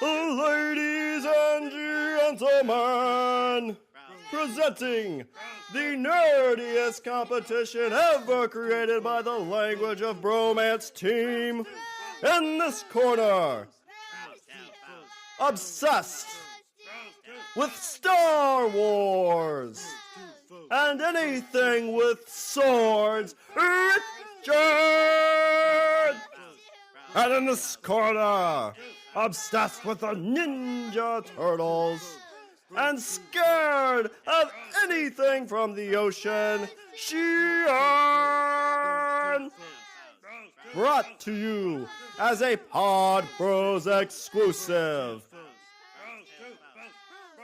Ladies and gentlemen, presenting the nerdiest competition ever created by the Language of Bromance team. In this corner, obsessed with Star Wars and anything with swords, Richard! And in this corner, obsessed with the Ninja Turtles and scared of anything from the ocean, Shawn! Brought to you as a Pod Bros exclusive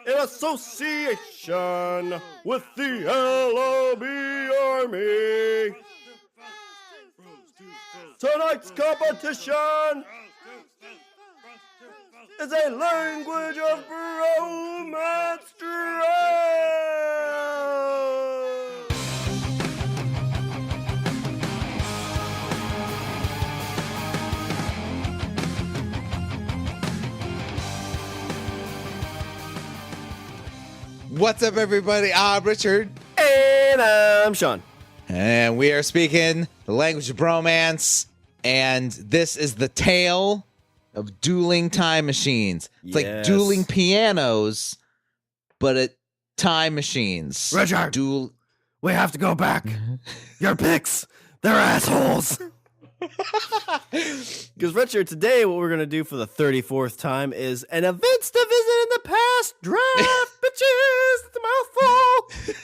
in association with the LOB Army. Tonight's competition is a Language of Bromance draft. What's up, everybody? I'm Richard. And I'm Shawn. And we are speaking the language of bromance. And this is the tale of dueling time machines. It's like dueling pianos, but at time machines. Richard, we have to go back. Your picks, they're assholes. Because, Richard, today what we're going to do for the 34th time is an events to visit in the past draft, bitches. It's a mouthful.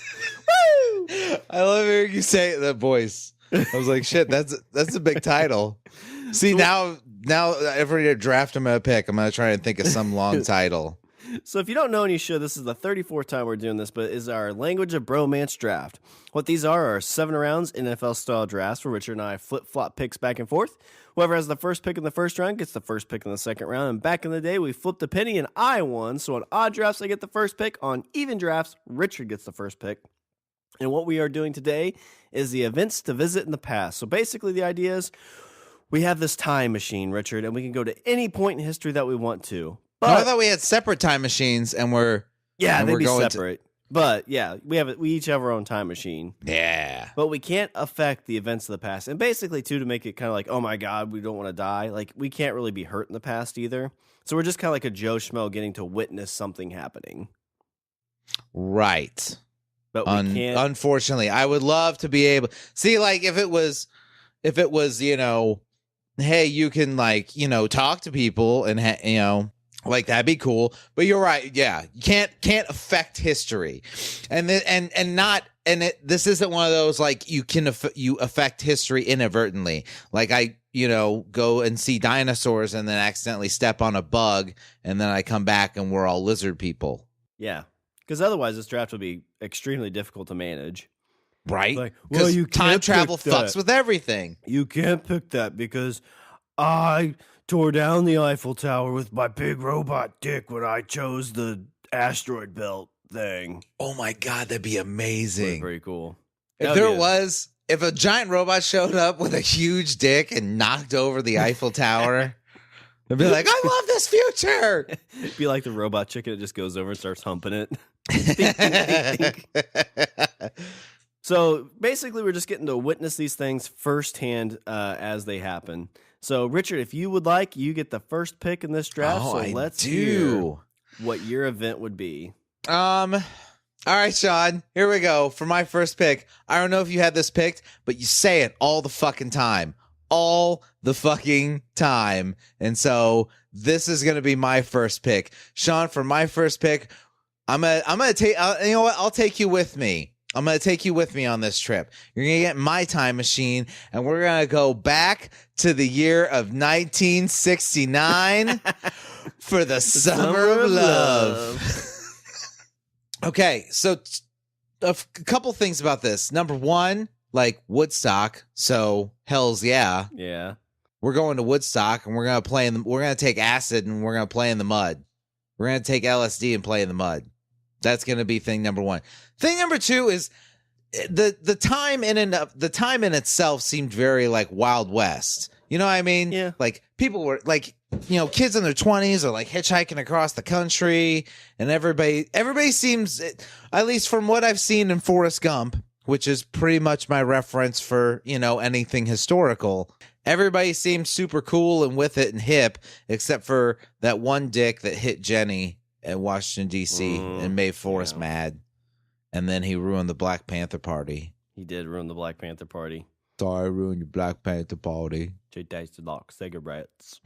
Woo! I love hearing you say the voice. I was like, shit, that's a big title. See, now every draft I'm going to pick, I'm going to try and think of some long title. So if you don't know, and you should, this is the 34th time we're doing this, but is our Language of Bromance draft. What these are 7 rounds NFL-style drafts where Richard and I flip-flop picks back and forth. Whoever has the first pick in the first round gets the first pick in the second round. And back in the day, we flipped a penny and I won. So on odd drafts, I get the first pick. On even drafts, Richard gets the first pick. And what we are doing today is the events to visit in the past. So basically the idea is we have this time machine, Richard, and we can go to any point in history that we want to. But I thought we had separate time machines, and they'd be separate. But yeah, we each have our own time machine. Yeah. But we can't affect the events of the past. And basically, too, to make it kind of like, oh my God, we don't want to die. Like, we can't really be hurt in the past either. So we're just kind of like a Joe Schmo getting to witness something happening. Right. But we can't. Unfortunately, I would love to be able see, like, if it was, hey, you can, like, talk to people and like, that'd be cool. But you're right. Yeah. You can't affect history. This isn't one of those, like, you affect history inadvertently. Like, I, go and see dinosaurs and then accidentally step on a bug and then I come back and we're all lizard people. Yeah. Because otherwise this draft would be extremely difficult to manage. Right? Like, well, you time travel fucks with everything. You can't pick that because I tore down the Eiffel Tower with my big robot dick when I chose the asteroid belt thing. Oh my God, that'd be amazing. Pretty cool. If a giant robot showed up with a huge dick and knocked over the Eiffel Tower, I'd be like, I love this future. It'd be like the robot chicken that just goes over and starts humping it. So basically, we're just getting to witness these things firsthand as they happen. So, Richard, if you would like, you get the first pick in this draft. Oh, so let's hear what your event would be. All right, Shawn, here we go. For my first pick, I don't know if you had this picked, but you say it all the fucking time. All the fucking time. And so this is going to be my first pick. Shawn, for my first pick, I'm gonna take, you know what? I'll take you with me. I'm going to take you with me on this trip. You're going to get my time machine, and we're going to go back to the year of 1969 for the Summer of Love. Okay, so a couple things about this. Number one, like Woodstock, so hells yeah. Yeah. We're going to Woodstock, and we're going to take acid, and we're going to play in the mud. We're going to take LSD and play in the mud. That's going to be thing number one. Thing number two is the time in itself seemed very like Wild West. You know what I mean? Yeah. Like people were like, kids in their 20s are like hitchhiking across the country, and everybody seems, at least from what I've seen in Forrest Gump, which is pretty much my reference for, anything historical. Everybody seemed super cool and with it and hip, except for that one dick that hit Jenny in Washington, D.C. and made Forrest mad. And then he ruined the Black Panther Party. He did ruin the Black Panther Party. Sorry, ruined your Black Panther Party. She tasted like cigarettes.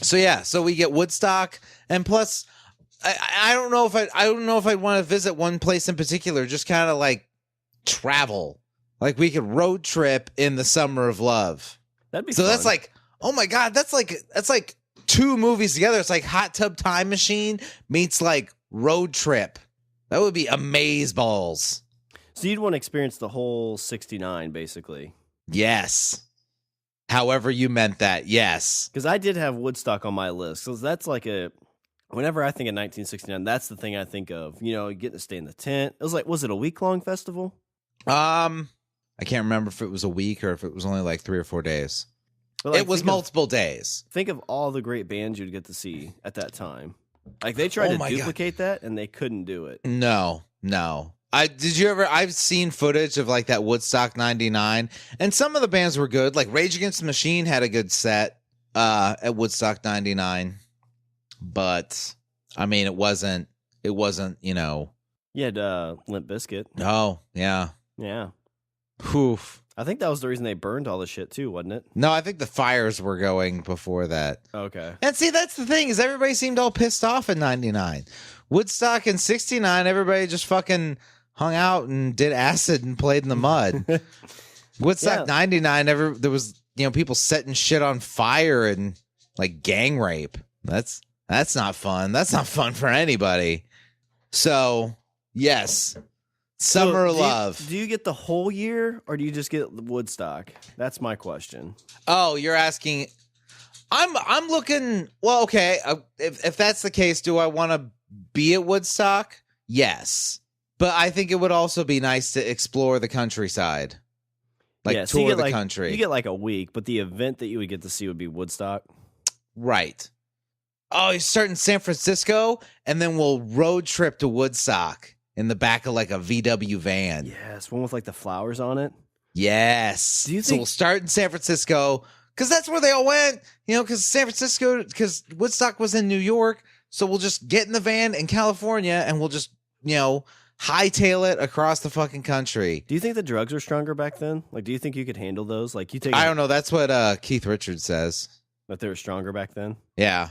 So we get Woodstock, and plus, I don't know if I'd want to visit one place in particular. Just kind of like travel, like we could road trip in the Summer of Love. That'd be so fun. That's like, oh my god, that's like two movies together. It's like Hot Tub Time Machine meets like Road Trip. That would be amazeballs. So you'd want to experience the whole 69, basically. Yes. However you meant that, yes. Because I did have Woodstock on my list. So that's like whenever I think of 1969, that's the thing I think of. Getting to stay in the tent. It was like, was it a week-long festival? I can't remember if it was a week or if it was only like 3 or 4 days. But like, it was multiple days. Think of all the great bands you'd get to see at that time. Like they tried to duplicate that and they couldn't do it. No. I've seen footage of like that Woodstock 99, and some of the bands were good. Like Rage Against the Machine had a good set at Woodstock 99. But I mean it wasn't, You had Limp Bizkit. Oh, yeah. Yeah. Oof. I think that was the reason they burned all the shit too, wasn't it? No, I think the fires were going before that. Okay. And see, that's the thing, is everybody seemed all pissed off in 99. Woodstock in 69, everybody just fucking hung out and did acid and played in the mud. Woodstock 99, there was, people setting shit on fire and like gang rape. That's not fun. That's not fun for anybody. So, yes. Summer of Love. Do you get the whole year or do you just get Woodstock? That's my question. Oh, you're asking. I'm looking. Well, okay. If that's the case, do I want to be at Woodstock? Yes, but I think it would also be nice to explore the countryside, tour the country. You get like a week, but the event that you would get to see would be Woodstock. Right. Oh, you start in San Francisco, and then we'll road trip to Woodstock in the back of like a VW van. Yes, one with like the flowers on it. Yes. Do you So think we'll start in San Francisco because that's where they all went. Because Woodstock was in New York. So we'll just get in the van in California and we'll just, hightail it across the fucking country. Do you think the drugs were stronger back then? Like, do you think you could handle those? Like, I don't know. That's what Keith Richards says. That they were stronger back then? Yeah.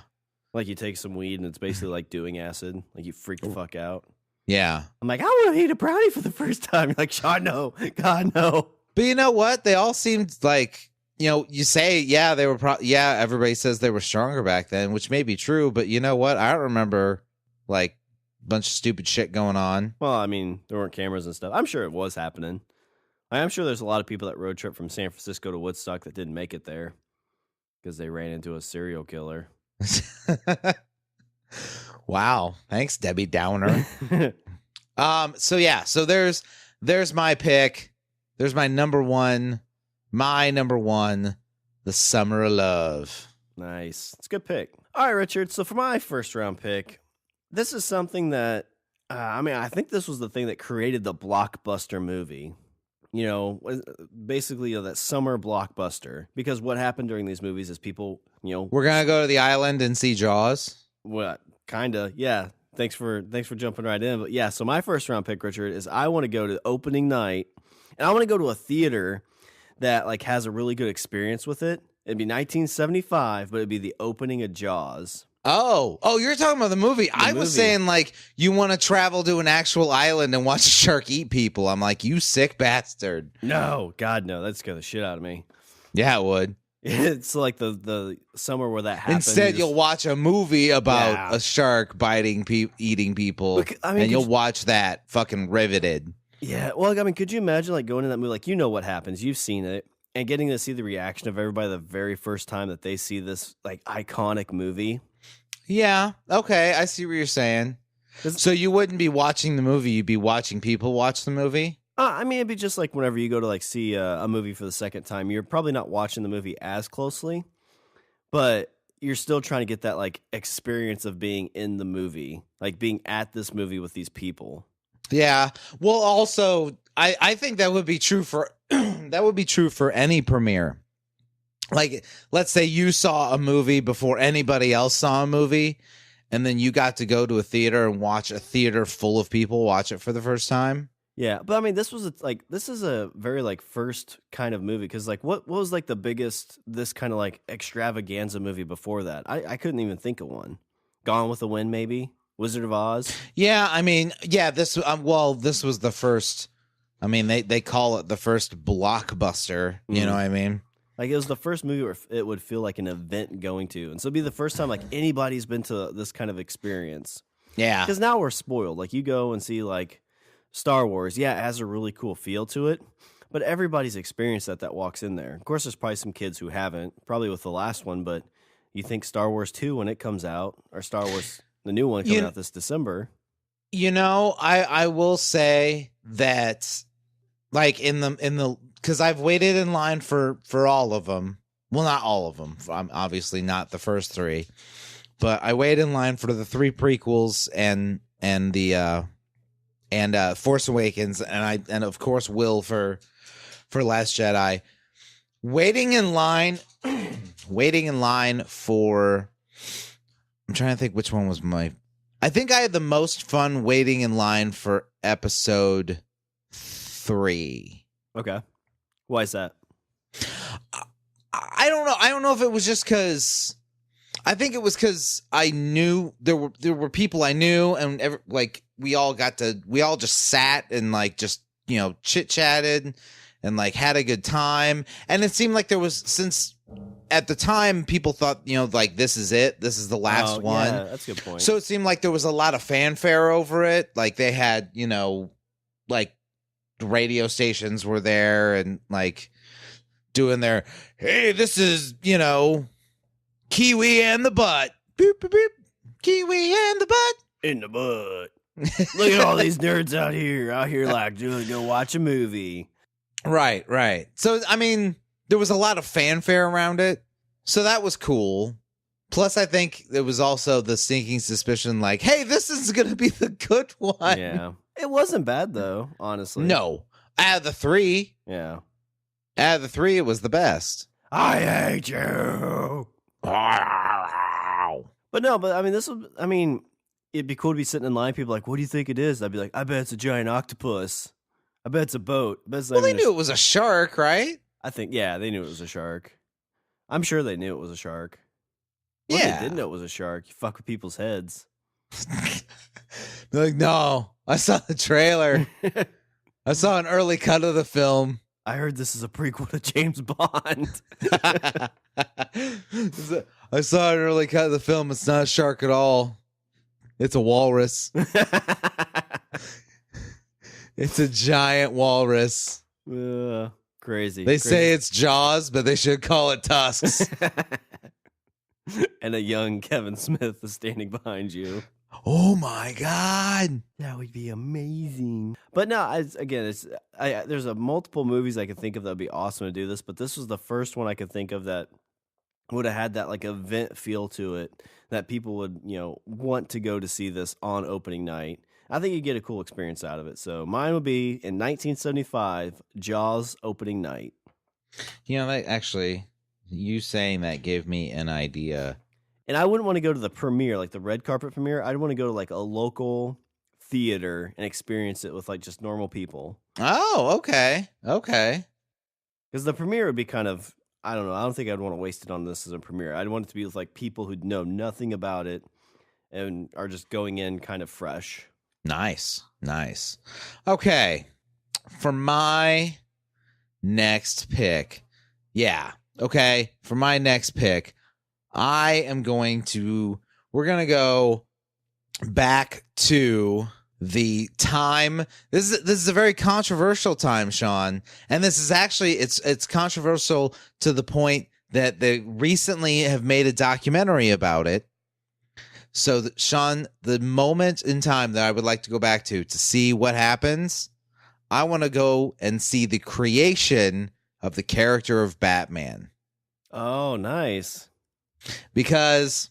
Like, you take some weed and it's basically like doing acid. Like, you freak the fuck out. Yeah. I'm like, I want to eat a brownie for the first time. You're like, Shawn, no. God, no. But you know what? They all seemed like, you say, yeah, they were everybody says they were stronger back then, which may be true, but you know what? I don't remember like a bunch of stupid shit going on. Well, I mean, there weren't cameras and stuff. I'm sure it was happening. I am sure there's a lot of people that road trip from San Francisco to Woodstock that didn't make it there because they ran into a serial killer. Wow. Thanks, Debbie Downer. So there's my pick. There's my number one, the Summer of Love. Nice. It's a good pick. All right, Richard. So for my first round pick, this is something that, I think this was the thing that created the blockbuster movie. Basically that summer blockbuster. Because what happened during these movies is people, We're going to go to the island and see Jaws. What? Kinda. Yeah. Thanks for jumping right in. But yeah, so my first round pick, Richard, is I want to go to opening night. And I want to go to a theater that like has a really good experience with it. It'd be 1975, but it'd be the opening of Jaws. Oh, you're talking about the movie. I was saying like you want to travel to an actual island and watch a shark eat people. I'm like, you sick bastard. No, God, no. That'd scare the shit out of me. Yeah, it would. It's like the summer where that happens. Instead, you'll watch a movie about a shark eating people, and you'll watch that fucking riveted. Yeah, well, I mean, could you imagine like going to that movie? Like, you know what happens. You've seen it. And getting to see the reaction of everybody the very first time that they see this like iconic movie. Yeah, okay, I see what you're saying. So you wouldn't be watching the movie, you'd be watching people watch the movie? I mean, it'd be just like whenever you go to like see a movie for the second time, you're probably not watching the movie as closely, but you're still trying to get that like experience of being in the movie, like being at this movie with these people. Yeah. Well, also, I think that would be true for that would be true for any premiere. Like, let's say you saw a movie before anybody else saw a movie, and then you got to go to a theater and watch a theater full of people watch it for the first time. Yeah, but I mean, this is a very like first kind of movie because like what was like the biggest this kind of like extravaganza movie before that? I couldn't even think of one. Gone with the Wind, maybe Wizard of Oz. Yeah, I mean, yeah, this this was the first. I mean, they call it the first blockbuster. You know what I mean? Like it was the first movie where it would feel like an event going to, and so it'd be the first time like anybody's been to this kind of experience. Yeah, because now we're spoiled. Like you go and see like Star Wars, yeah, it has a really cool feel to it, but everybody's experienced that walks in there. Of course, there's probably some kids who haven't, probably with the last one, but you think Star Wars 2 when it comes out, or Star Wars, the new one coming out this December. You know, I will say that, like in the because I've waited in line for all of them. Well, not all of them. I'm obviously not the first three, but I waited in line for the 3 prequels and the Force Awakens, and of course Will for Last Jedi. Waiting in line for. I'm trying to think which one was my. I think I had the most fun waiting in line for episode 3. Okay, why is that? I don't know. I don't know if it was just because. I think it was because I knew there were people I knew, and we all just sat and like just chit chatted and like had a good time, and it seemed like there was, since at the time people thought like this is the last one. Yeah, that's a good point. So it seemed like there was a lot of fanfare over it. Like they had like the radio stations were there and like doing their, hey, this is Kiwi and the butt. Boop, boop, boop. Kiwi and the butt. In the butt. Look at all these nerds out here like just go watch a movie. Right. So, I mean, there was a lot of fanfare around it. So that was cool. Plus, I think there was also the sneaking suspicion like, hey, this is going to be the good one. Yeah. It wasn't bad, though, honestly. No. Out of the 3. Yeah. Out of the 3, it was the best. I hate you. But I mean, it'd be cool to be sitting in line. People are like, what do you think it is? I'd be like, I bet it's a giant octopus. I bet it's a boat. Well, they knew it was a shark, right? I think, yeah, they knew it was a shark. I'm sure they knew it was a shark. Yeah. They didn't know it was a shark. You fuck with people's heads. They're like, no, I saw the trailer. I saw an early cut of the film. I heard this is a prequel to James Bond. I saw an early cut of the film. It's not a shark at all. It's a walrus. It's a giant walrus. Crazy. They say it's Jaws, but they should call it tusks. And a young Kevin Smith is standing behind you. Oh my God, that would be amazing. But no, there's multiple movies I could think of that would be awesome to do this, but this was the first one I could think of that would have had that like event feel to it, that people would want to go to see this on opening night. I think you'd get a cool experience out of it. So mine would be in 1975, Jaws opening night. That actually, you saying that gave me an idea. And I wouldn't want to go to the premiere, like the red carpet premiere. I'd want to go to like a local theater and experience it with like just normal people. Oh, okay. Because the premiere would be kind of, I don't know. I don't think I'd want to waste it on this as a premiere. I'd want it to be with like people who know nothing about it and are just going in kind of fresh. Nice. Okay. For my next pick. Yeah. Okay. For my next pick, we're going to go back to the time. This is a very controversial time, Shawn. And this is actually, it's controversial to the point that they recently have made a documentary about it. So, Shawn, the moment in time that I would like to go back to see what happens, I want to go and see the creation of the character of Batman. Oh, nice. Because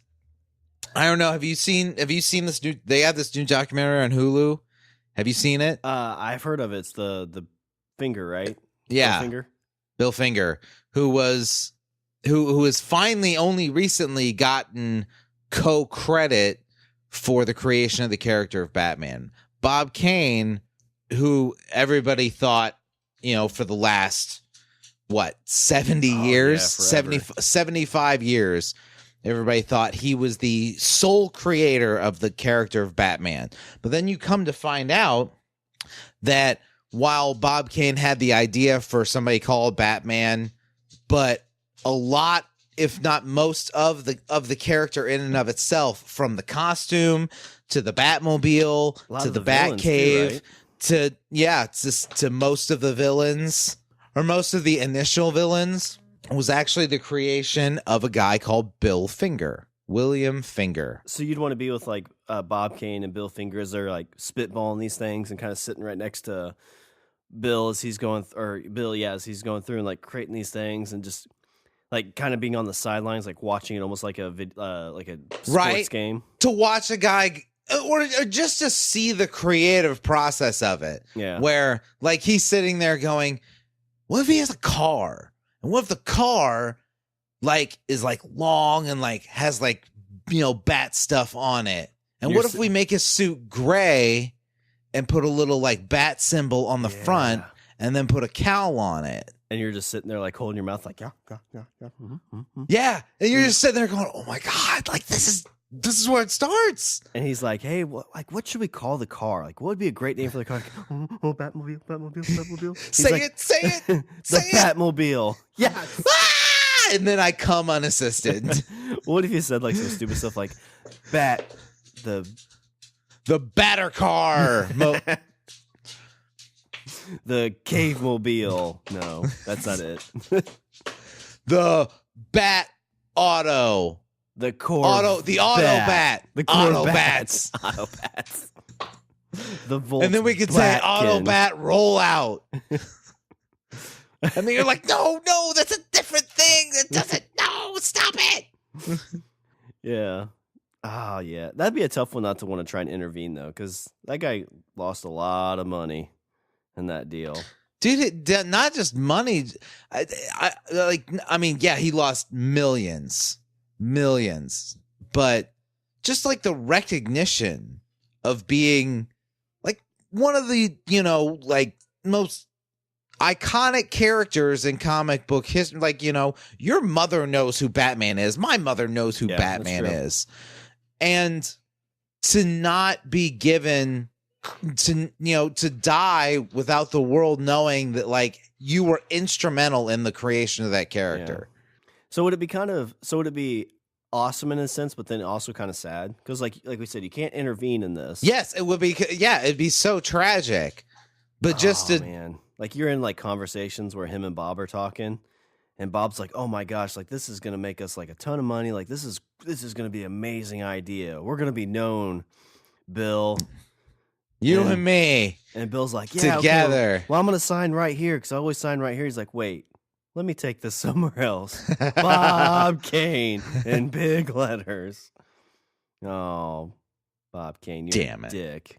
I don't know, have you seen this new, they have this new documentary on Hulu? Have you seen it? I've heard of it. It's the finger, right? Yeah. Finger. Bill Finger, who has finally only recently gotten co-credit for the creation of the character of Batman. Bob Kane, who everybody thought, for the last 70 years, 75 years, everybody thought he was the sole creator of the character of Batman. But then you come to find out that while Bob Kane had the idea for somebody called Batman, but a lot, if not most of the character in and of itself, from the costume to the Batmobile to the Batcave to most of the villains, or most of the initial villains, was actually the creation of a guy called Bill Finger, William Finger. So you'd want to be with like Bob Kane and Bill Finger as they're like spitballing these things and kind of sitting right next to Bill as he's going, as he's going through and like creating these things and just like kind of being on the sidelines, like watching it almost like a sports game. To watch a guy, or just to see the creative process of it. Yeah. Where like he's sitting there going, what if he has a car? And what if the car like is like long and like has like, bat stuff on it? And what if we make his suit gray and put a little like bat symbol on the front and then put a cowl on it? And you're just sitting there like holding your mouth like, yeah. Mm-hmm, mm-hmm. Yeah. And you're just sitting there going, oh my God, like this is where it starts. And he's like, hey, what should we call the car? Like, what would be a great name for the car? Oh, Batmobile. Say it. The Batmobile. Yeah. And then I come unassisted. What if you said like some stupid stuff like the batter car. The cave mobile. No, that's not it. The bat auto. The core. The auto bat. The auto bats. Auto bats. The Volt. And then we could say auto bat roll out. And then you're like, no, that's a different thing. That doesn't. No, stop it. Yeah. Oh, yeah. That'd be a tough one not to want to try and intervene, though, because that guy lost a lot of money in that deal. Dude, not just money. He lost millions. But just like the recognition of being like one of the, most iconic characters in comic book history. Like, your mother knows who Batman is. My mother knows who Batman is. And to not be given to die without the world knowing that like you were instrumental in the creation of that character. Yeah. So would it be awesome in a sense, but then also kind of sad? Because like we said, you can't intervene in this. Yes, it would be. Yeah, it'd be so tragic. But man, like you're in like conversations where him and Bob are talking, and Bob's like, "Oh my gosh, like this is gonna make us like a ton of money. Like this is gonna be an amazing idea. We're gonna be known, Bill, you and me." And Bill's like, "Yeah, together." Okay, well, I'm gonna sign right here because I always sign right here." He's like, "Wait, let me take this somewhere else." Bob Kane in big letters. Oh, Bob Kane, you're a dick.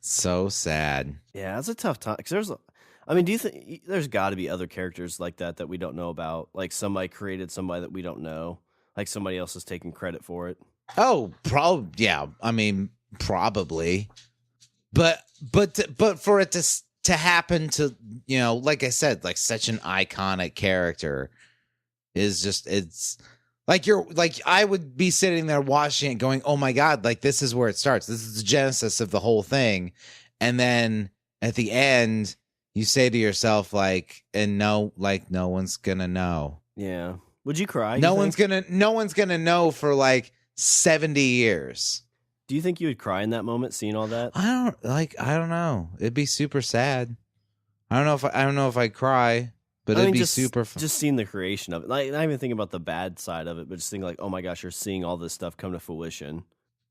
So sad. Yeah, it's a tough time. Because do you think there's got to be other characters like that we don't know about? Like somebody created somebody that we don't know. Like somebody else is taking credit for it. Oh, probably. Yeah, probably. But for it to happen to, like I said, like such an iconic character is just, it's like I would be sitting there watching it going, oh my God, like this is where it starts. This is the genesis of the whole thing. And then at the end you say to yourself like, and no one's gonna know. Yeah. Would you cry? No one's gonna know for like 70 years. Do you think you would cry in that moment seeing all that? I don't know. It'd be super sad. I don't know if I'd cry, but it'd be super fun. Just seeing the creation of it. Like, not even thinking about the bad side of it, but just thinking like, oh my gosh, you're seeing all this stuff come to fruition.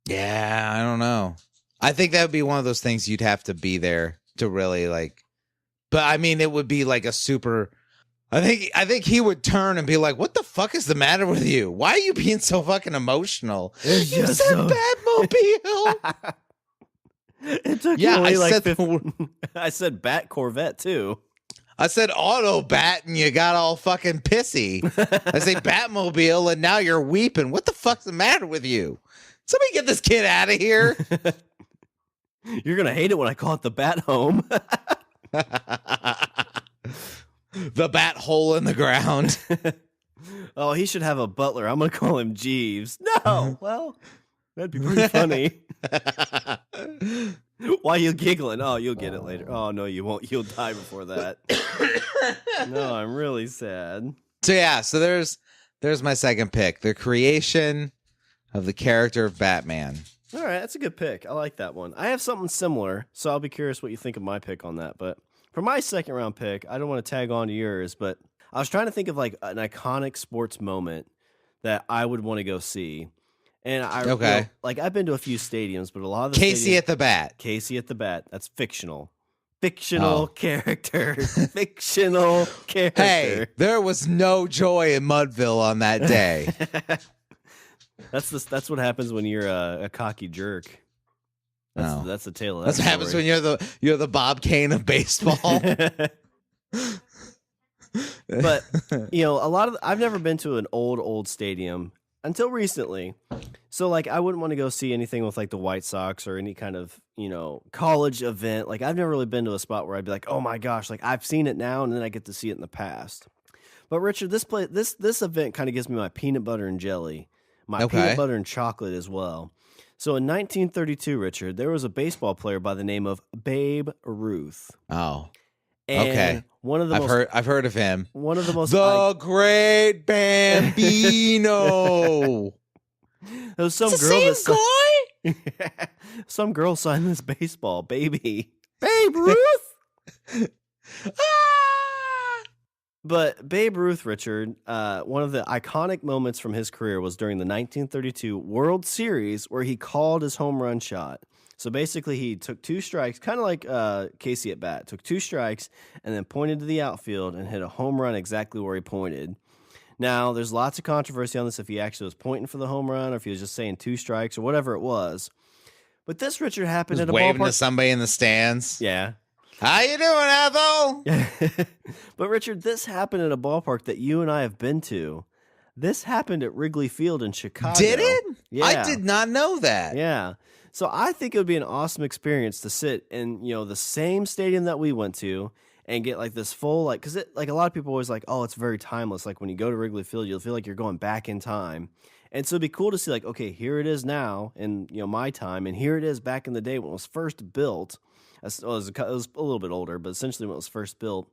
Yeah, I don't know. I think that would be one of those things you'd have to be there to really like But I mean, it would be like a super. I think he would turn and be like, "What the fuck is the matter with you? Why are you being so fucking emotional? You said Batmobile." It took you only like 15. I said Bat Corvette too. I said auto bat and you got all fucking pissy. I say Batmobile and now you're weeping. What the fuck's the matter with you? Somebody get this kid out of here. You're gonna hate it when I call it the Bat Home. The bat hole in the ground. Oh, he should have a butler. I'm gonna call him Jeeves. No, well, that'd be pretty funny. Why are you giggling? Oh, you'll get it later. Oh, no, you won't. You'll die before that. No, I'm really sad. So yeah, so there's my second pick. The creation of the character of Batman. All right, that's a good pick. I like that one. I have something similar, so I'll be curious what you think of my pick on that. But for my second round pick, I don't want to tag on to yours, but I was trying to think of like an iconic sports moment that I would want to go see. And I've been to a few stadiums, but a lot of the Casey at the Bat. Casey at the Bat. That's fictional. Fictional character. Fictional character. Hey, there was no joy in Mudville on that day. That's what happens when you're a cocky jerk. That's the tale of that. That's what happens when you're the Bob Kane of baseball. But I've never been to an old stadium until recently. So like I wouldn't want to go see anything with like the White Sox or any kind of, college event. Like I've never really been to a spot where I'd be like, "Oh my gosh, like I've seen it now and then I get to see it in the past." But Richard, this event kind of gives me my peanut butter and jelly, my peanut butter and chocolate as well. So in 1932, Richard, there was a baseball player by the name of Babe Ruth. Oh. And one of the I've heard of him. One of the most great Bambino. There was some some girl signed this baseball, baby. Babe Ruth. But Babe Ruth, Richard, one of the iconic moments from his career was during the 1932 World Series where he called his home run shot. So basically he took two strikes, kind of like Casey at bat, took two strikes and then pointed to the outfield and hit a home run exactly where he pointed. Now, there's lots of controversy on this if he actually was pointing for the home run or if he was just saying two strikes or whatever it was. But this, Richard, happened at a waving ballpark. to somebody in the stands. Yeah. How you doing, Ethel? But, Richard, this happened at a ballpark that you and I have been to. This happened at Wrigley Field in Chicago. Did it? Yeah. I did not know that. Yeah. So I think it would be an awesome experience to sit in, the same stadium that we went to and get like this full, like, because like a lot of people always like, oh, it's very timeless. Like when you go to Wrigley Field, you'll feel like you're going back in time. And so it'd be cool to see like, okay, here it is now in, my time. And here it is back in the day when it was first built. It was a little bit older, but essentially when it was first built,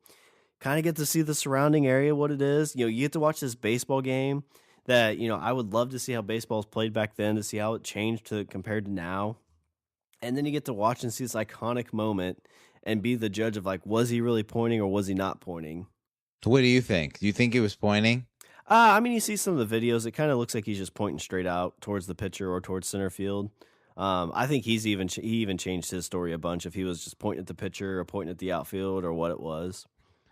kind of get to see the surrounding area, what it is. You get to watch this baseball game that, I would love to see how baseball was played back then, to see how it changed compared to now. And then you get to watch and see this iconic moment and be the judge of like, was he really pointing or was he not pointing? What do you think? Do you think he was pointing? You see some of the videos, it kind of looks like he's just pointing straight out towards the pitcher or towards center field. I think he even changed his story a bunch if he was just pointing at the pitcher or pointing at the outfield or what it was.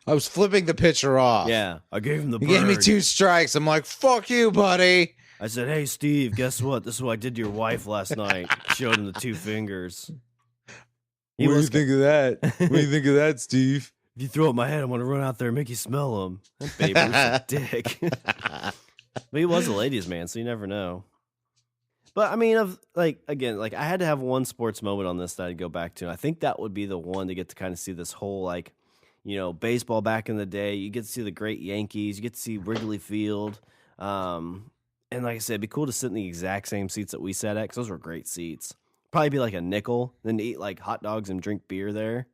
I was flipping the pitcher off. Yeah, I gave him the bird. He gave me two strikes. I'm like, fuck you, buddy. I said, hey, Steve, guess what? This is what I did to your wife last night. Showed him the two fingers. What do you think of that? What do you think of that, Steve? If you throw it at my head, I'm going to run out there and make you smell them. That baby was a dick. But he was a ladies' man, so you never know. But, I had to have one sports moment on this that I'd go back to. I think that would be the one to get to kind of see this whole, baseball back in the day. You get to see the great Yankees. You get to see Wrigley Field. And like I said, it'd be cool to sit in the exact same seats that we sat at because those were great seats. Probably be like a nickel, then to eat like hot dogs and drink beer there.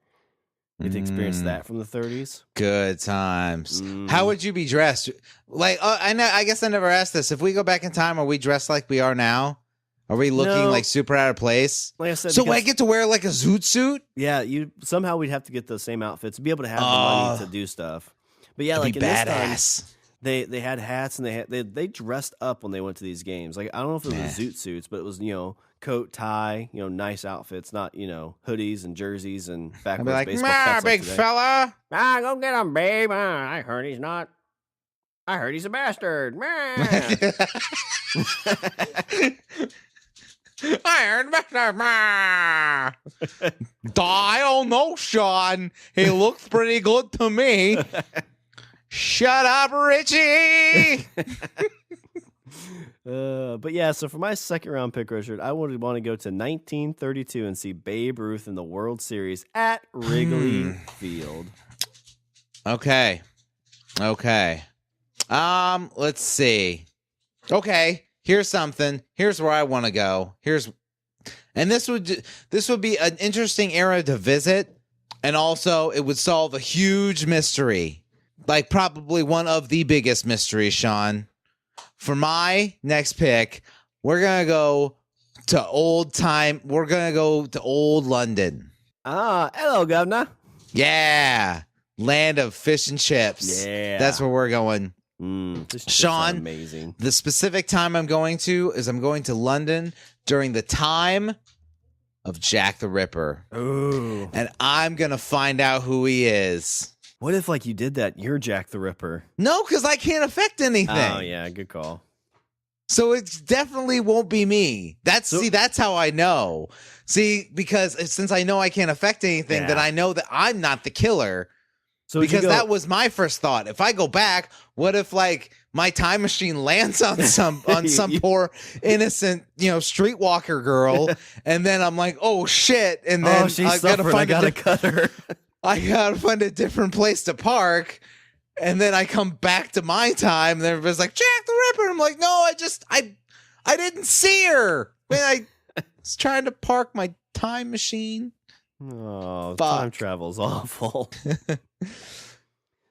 Get to experience that from the 30s. Good times. How would you be dressed? Like, I guess I never asked this. If we go back in time, are we dressed like we are now? Are we looking like super out of place? Like I said, so I get to wear like a zoot suit? Yeah, somehow we'd have to get the same outfits to be able to have the money to do stuff. But yeah, like in badass. this time, They had hats and they dressed up when they went to these games. Like I don't know if it was zoot suits, but it was coat, tie, nice outfits, not hoodies and jerseys and backwards I'd be like, baseball caps. big fella. Go get him, babe. I heard he's not. I heard he's a bastard. I heard bastard. I don't know, Shawn. He looks pretty good to me. Shut up, Richie. But yeah, so for my second round pick, Richard, I would want to go to 1932 and see Babe Ruth in the World Series at Wrigley Field. Okay. Let's see. Okay, here's something. Here's where I want to go. And this would be an interesting era to visit, and also it would solve a huge mystery. Like probably one of the biggest mysteries, Shawn. For my next pick, we're going to go to old London. Hello, governor. Yeah. Land of fish and chips. Yeah. That's where we're going. Shawn, amazing. The specific time I'm going to London during the time of Jack the Ripper. Ooh. And I'm going to find out who he is. What if, you did that? You're Jack the Ripper. No, because I can't affect anything. Oh, yeah, good call. So it definitely won't be me. That's how I know. See, because since I know I can't affect anything, then I know that I'm not the killer. So because that was my first thought. If I go back, what if my time machine lands on some poor innocent, streetwalker girl, and then I'm like, oh shit, and then I gotta cut her. I gotta find a different place to park, and then I come back to my time, and everybody's like, Jack the Ripper. I'm like, no, I didn't see her. I was trying to park my time machine. Oh, time travel's awful.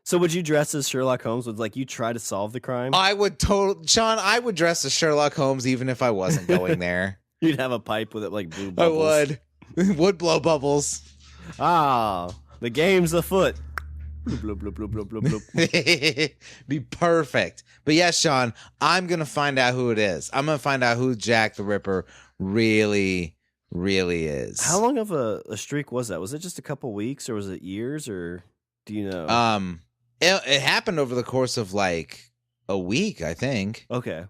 So would you dress as Sherlock Holmes? Would you try to solve the crime? I would Shawn, I would dress as Sherlock Holmes even if I wasn't going there. You'd have a pipe with it blue bubbles. I would blow bubbles. The game's afoot. Bloop, bloop, bloop, bloop, bloop, bloop. Be perfect. But yes, Shawn, I'm going to find out who it is. I'm going to find out who Jack the Ripper really is. How long of a streak was that? Was it just a couple weeks or was it years or do you know? It happened over the course of a week, I think. Okay.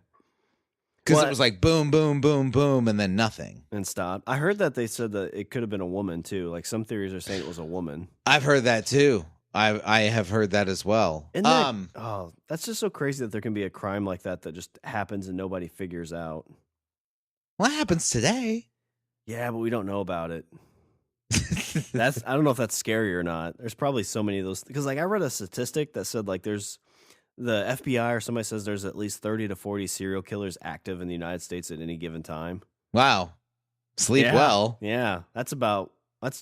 Because it was boom, boom, boom, boom, and then nothing. And stop. I heard that they said that it could have been a woman, too. Some theories are saying it was a woman. I've heard that, too. I have heard that as well. That's just so crazy that there can be a crime like that just happens and nobody figures out. What happens today? Yeah, but we don't know about it. I don't know if that's scary or not. There's probably so many of those. Because, I read a statistic that said, there's... The FBI or somebody says there's at least 30 to 40 serial killers active in the United States at any given time. Wow. Sleep well. Yeah. That's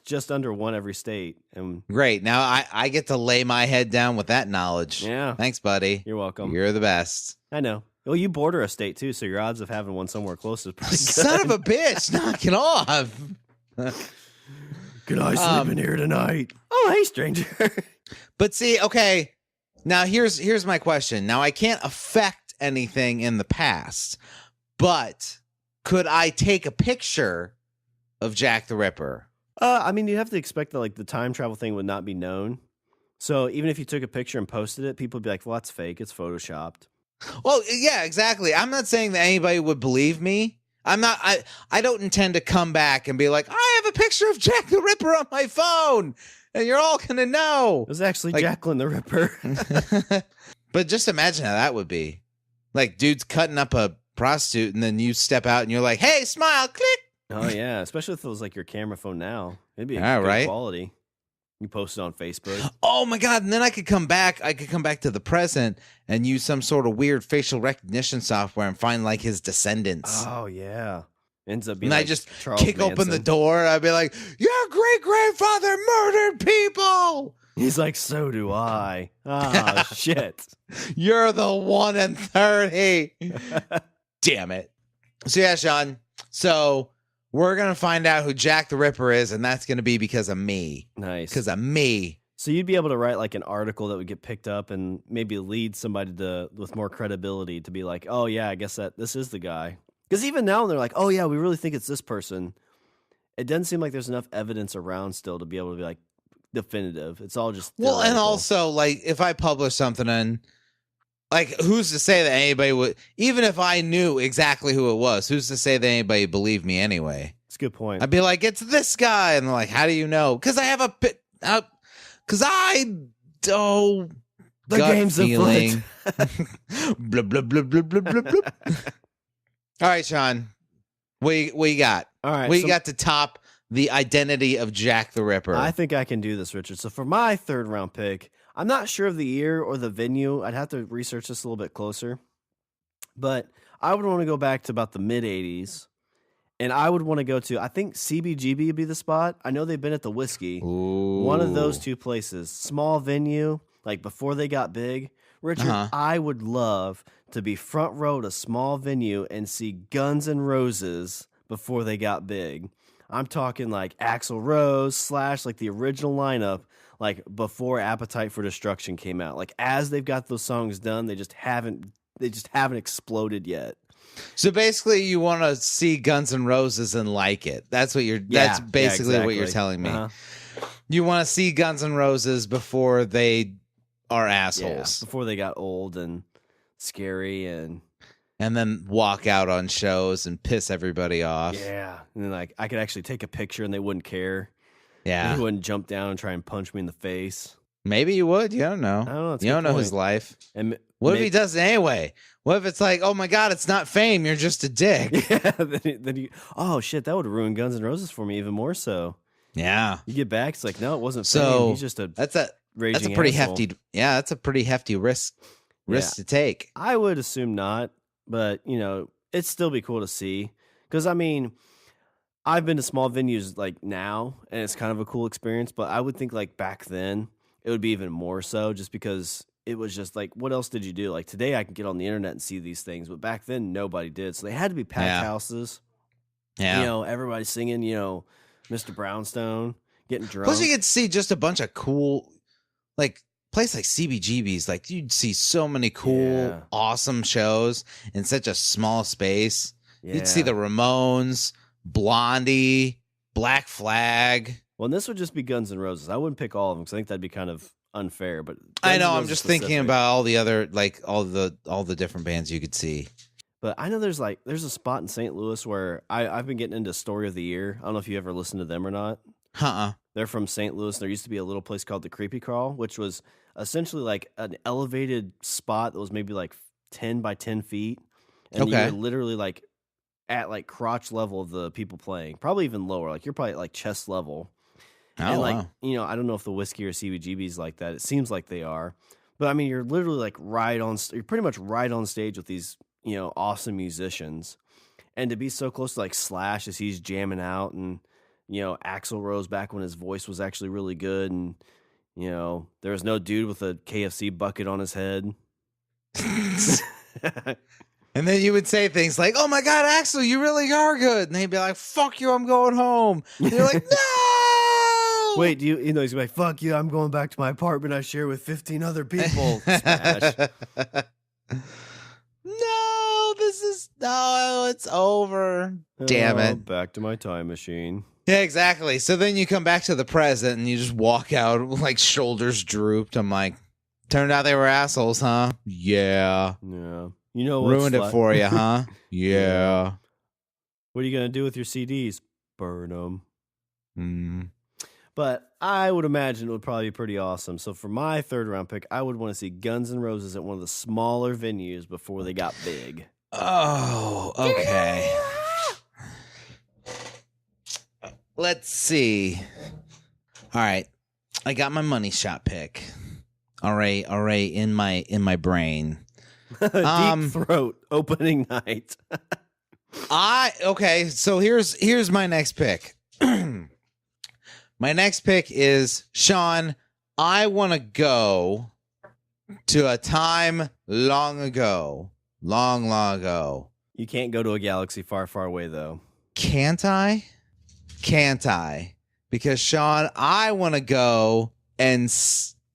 just under one every state. And great. Now I get to lay my head down with that knowledge. Yeah. Thanks, buddy. You're welcome. You're the best. I know. Well, you border a state too, so your odds of having one somewhere close is pretty good. Son of a bitch. Knock it off. Can I sleep in here tonight? Oh, hey, stranger. But see, okay. Now, here's my question. Now, I can't affect anything in the past, but could I take a picture of Jack the Ripper? You'd have to expect that, the time travel thing would not be known. So even if you took a picture and posted it, people would be like, well, that's fake. It's photoshopped. Well, yeah, exactly. I'm not saying that anybody would believe me. I don't intend to come back and be like, I have a picture of Jack the Ripper on my phone. And you're all going to know. It was actually Jacqueline the Ripper. But just imagine how that would be. Dude's cutting up a prostitute, and then you step out, and you're like, hey, smile, click. Oh, yeah. Especially if it was your camera phone now. It'd be good quality. You post it on Facebook. Oh, my God. And then I could come back. To the present and use some sort of weird facial recognition software and find, his descendants. Oh, yeah. Ends up being and I just Charles kick Manson. Open the door. I'd be like, your great-grandfather murdered people. He's like, so do I. Ah, shit. You're the 1 in 30. Damn it. So, yeah, Shawn. So, we're going to find out who Jack the Ripper is, and that's going to be because of me. Nice. Because of me. So you'd be able to write like an article that would get picked up and maybe lead somebody to with more credibility to be like, oh yeah, I guess that this is the guy. Because even now they're like, oh yeah, we really think it's this person. It doesn't seem like there's enough evidence around still to be able to be like definitive. It's all just Well, and theoretical. also like if I publish something and like who's to say that anybody would, even if I knew exactly who it was, who's to say that anybody believed me anyway? It's a good point. I'd be like, it's this guy, and they're like, how do you know? Because I have because I don't. The gut game's feeling. Blah blah blah blah blah blah blah. All right, Sean, what you got? All right, What you got to top the identity of Jack the Ripper? I think I can do this, Richard. So for my third round pick, I'm not sure of the year or the venue. I'd have to research this a little bit closer. But I would want to go back to about the mid 80s. And I would want to go to, I think CBGB would be the spot. I know they've been at the Whiskey. Ooh. One of those two places. Small venue, like before they got big. Richard, I would love to be front row at a small venue and see Guns N' Roses before they got big. I'm talking like Axl Rose, Slash, like the original lineup, like before Appetite for Destruction came out. Like as they've got those songs done, they just haven't exploded yet. So basically, you want to see Guns N' Roses and like it. That's what you're. That's basically what you're telling me. You want to see Guns N' Roses before they are assholes, before they got old and scary, and then walk out on shows and piss everybody off. Yeah, and then like I could actually take a picture and they wouldn't care. Yeah, they wouldn't jump down and try and punch me in the face. Maybe you would. You don't know. I don't know. You don't know his life. And what if he does it anyway? What if it's like, oh my God, it's not fame. You're just a dick. Yeah. Then oh shit, that would ruin Guns N' Roses for me even more so. Yeah. You get back, it's like, no, it wasn't so fame. He's just a that's a raging pretty asshole. hefty. Yeah, that's a pretty hefty risk to take. I would assume not, but you know, it'd still be cool to see. Because I mean, I've been to small venues like now, and it's kind of a cool experience. But I would think like back then, it would be even more so, just because it was just like, what else did you do? Like today, I can get on the internet and see these things, but back then, nobody did. So they had to be packed houses. Yeah, you know, everybody singing, you know, Mr. Brownstone, getting drunk. Plus, you could see just a bunch of cool, like place like CBGB's. Like you'd see so many cool, awesome shows in such a small space. Yeah. You'd see the Ramones, Blondie, Black Flag. Well, and this would just be Guns N' Roses. I wouldn't pick all of them because I think that'd be kind of unfair. But I know, I'm just thinking about all the other, like all the different bands you could see. But I know there's a spot in St. Louis where I've been getting into Story of the Year. I don't know if you ever listened to them or not. They're from St. Louis. There used to be a little place called the Creepy Crawl, which was essentially like an elevated spot that was maybe like 10 by 10 feet. And you were literally like at like crotch level of the people playing, probably even lower. Like you're probably at like chest level. And like, you know, I don't know if the Whiskey or CBGB's like that. It seems like they are. But I mean, you're literally like you're pretty much right on stage with these, you know, awesome musicians. And to be so close to like Slash as he's jamming out, and, you know, Axl Rose back when his voice was actually really good. And, you know, there was no dude with a KFC bucket on his head. And then you would say things like, oh my God, Axl, you really are good. And they'd be like, fuck you, I'm going home. And you're like, no! Wait, you know, he's like, fuck you, I'm going back to my apartment I share with 15 other people. Smash. No, it's over. Damn it. Back to my time machine. Yeah, exactly. So then you come back to the present and you just walk out like shoulders drooped. I'm like, turned out they were assholes, huh? Yeah. Yeah. You know what? Ruined it for you, huh? Yeah. What are you going to do with your CDs? Burn them. Mm. But I would imagine it would probably be pretty awesome. So for my third round pick, I would want to see Guns N' Roses at one of the smaller venues before they got big. Oh, okay. Let's see. All right. I got my money shot pick. All right, in my brain. Deep Throat opening night. So here's my next pick. My next pick is, Sean, I want to go to a time long ago. Long ago. You can't go to a galaxy far, far away, though. Can't I? Because, Sean, I want to go and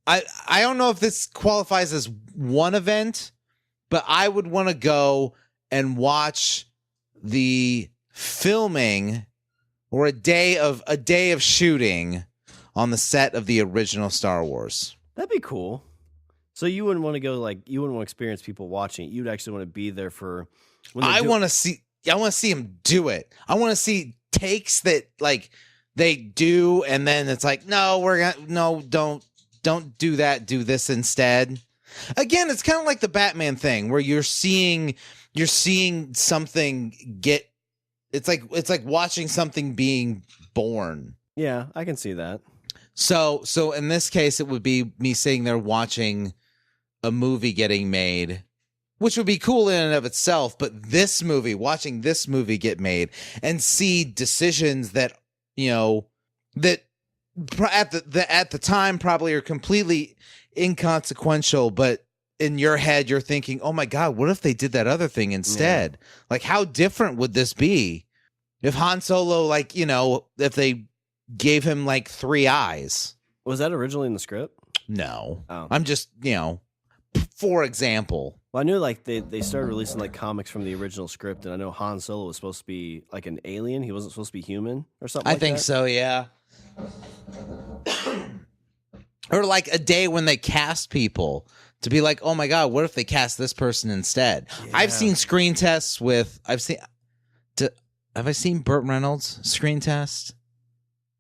I don't know if this qualifies as one event, but I would want to go and watch the filming or a day of shooting on the set of the original Star Wars. That'd be cool. So you wouldn't want to go you wouldn't want to experience people watching it. You'd actually want to be there for when I want to see him do it. I want to see takes that like they do, and then it's like, don't do that. Do this instead. Again, it's kind of like the Batman thing where you're seeing something get. It's like watching something being born. Yeah, I can see that. So in this case, it would be me sitting there watching a movie getting made, which would be cool in and of itself. But watching this movie get made and see decisions that, that at the time probably are completely inconsequential, but in your head, you're thinking, oh my God, what if they did that other thing instead? Yeah. Like, how different would this be if Han Solo, if they gave him 3 eyes? Was that originally in the script? No. Oh. I'm just, for example. Well, I knew they started releasing comics from the original script, and I know Han Solo was supposed to be an alien. He wasn't supposed to be human or something. I think so, yeah. Or a day when they cast people to be like, oh my God, what if they cast this person instead? Yeah. I've seen screen tests have I seen Burt Reynolds screen test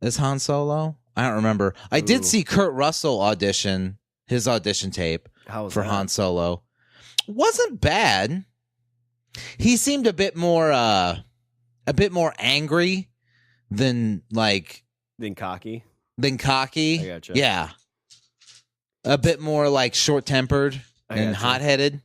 as Han Solo? I don't remember. I did see Kurt Russell his audition tape for Han Solo. Wasn't bad. He seemed a bit more angry than cocky. I gotcha. Yeah. A bit more short-tempered and hot-headed.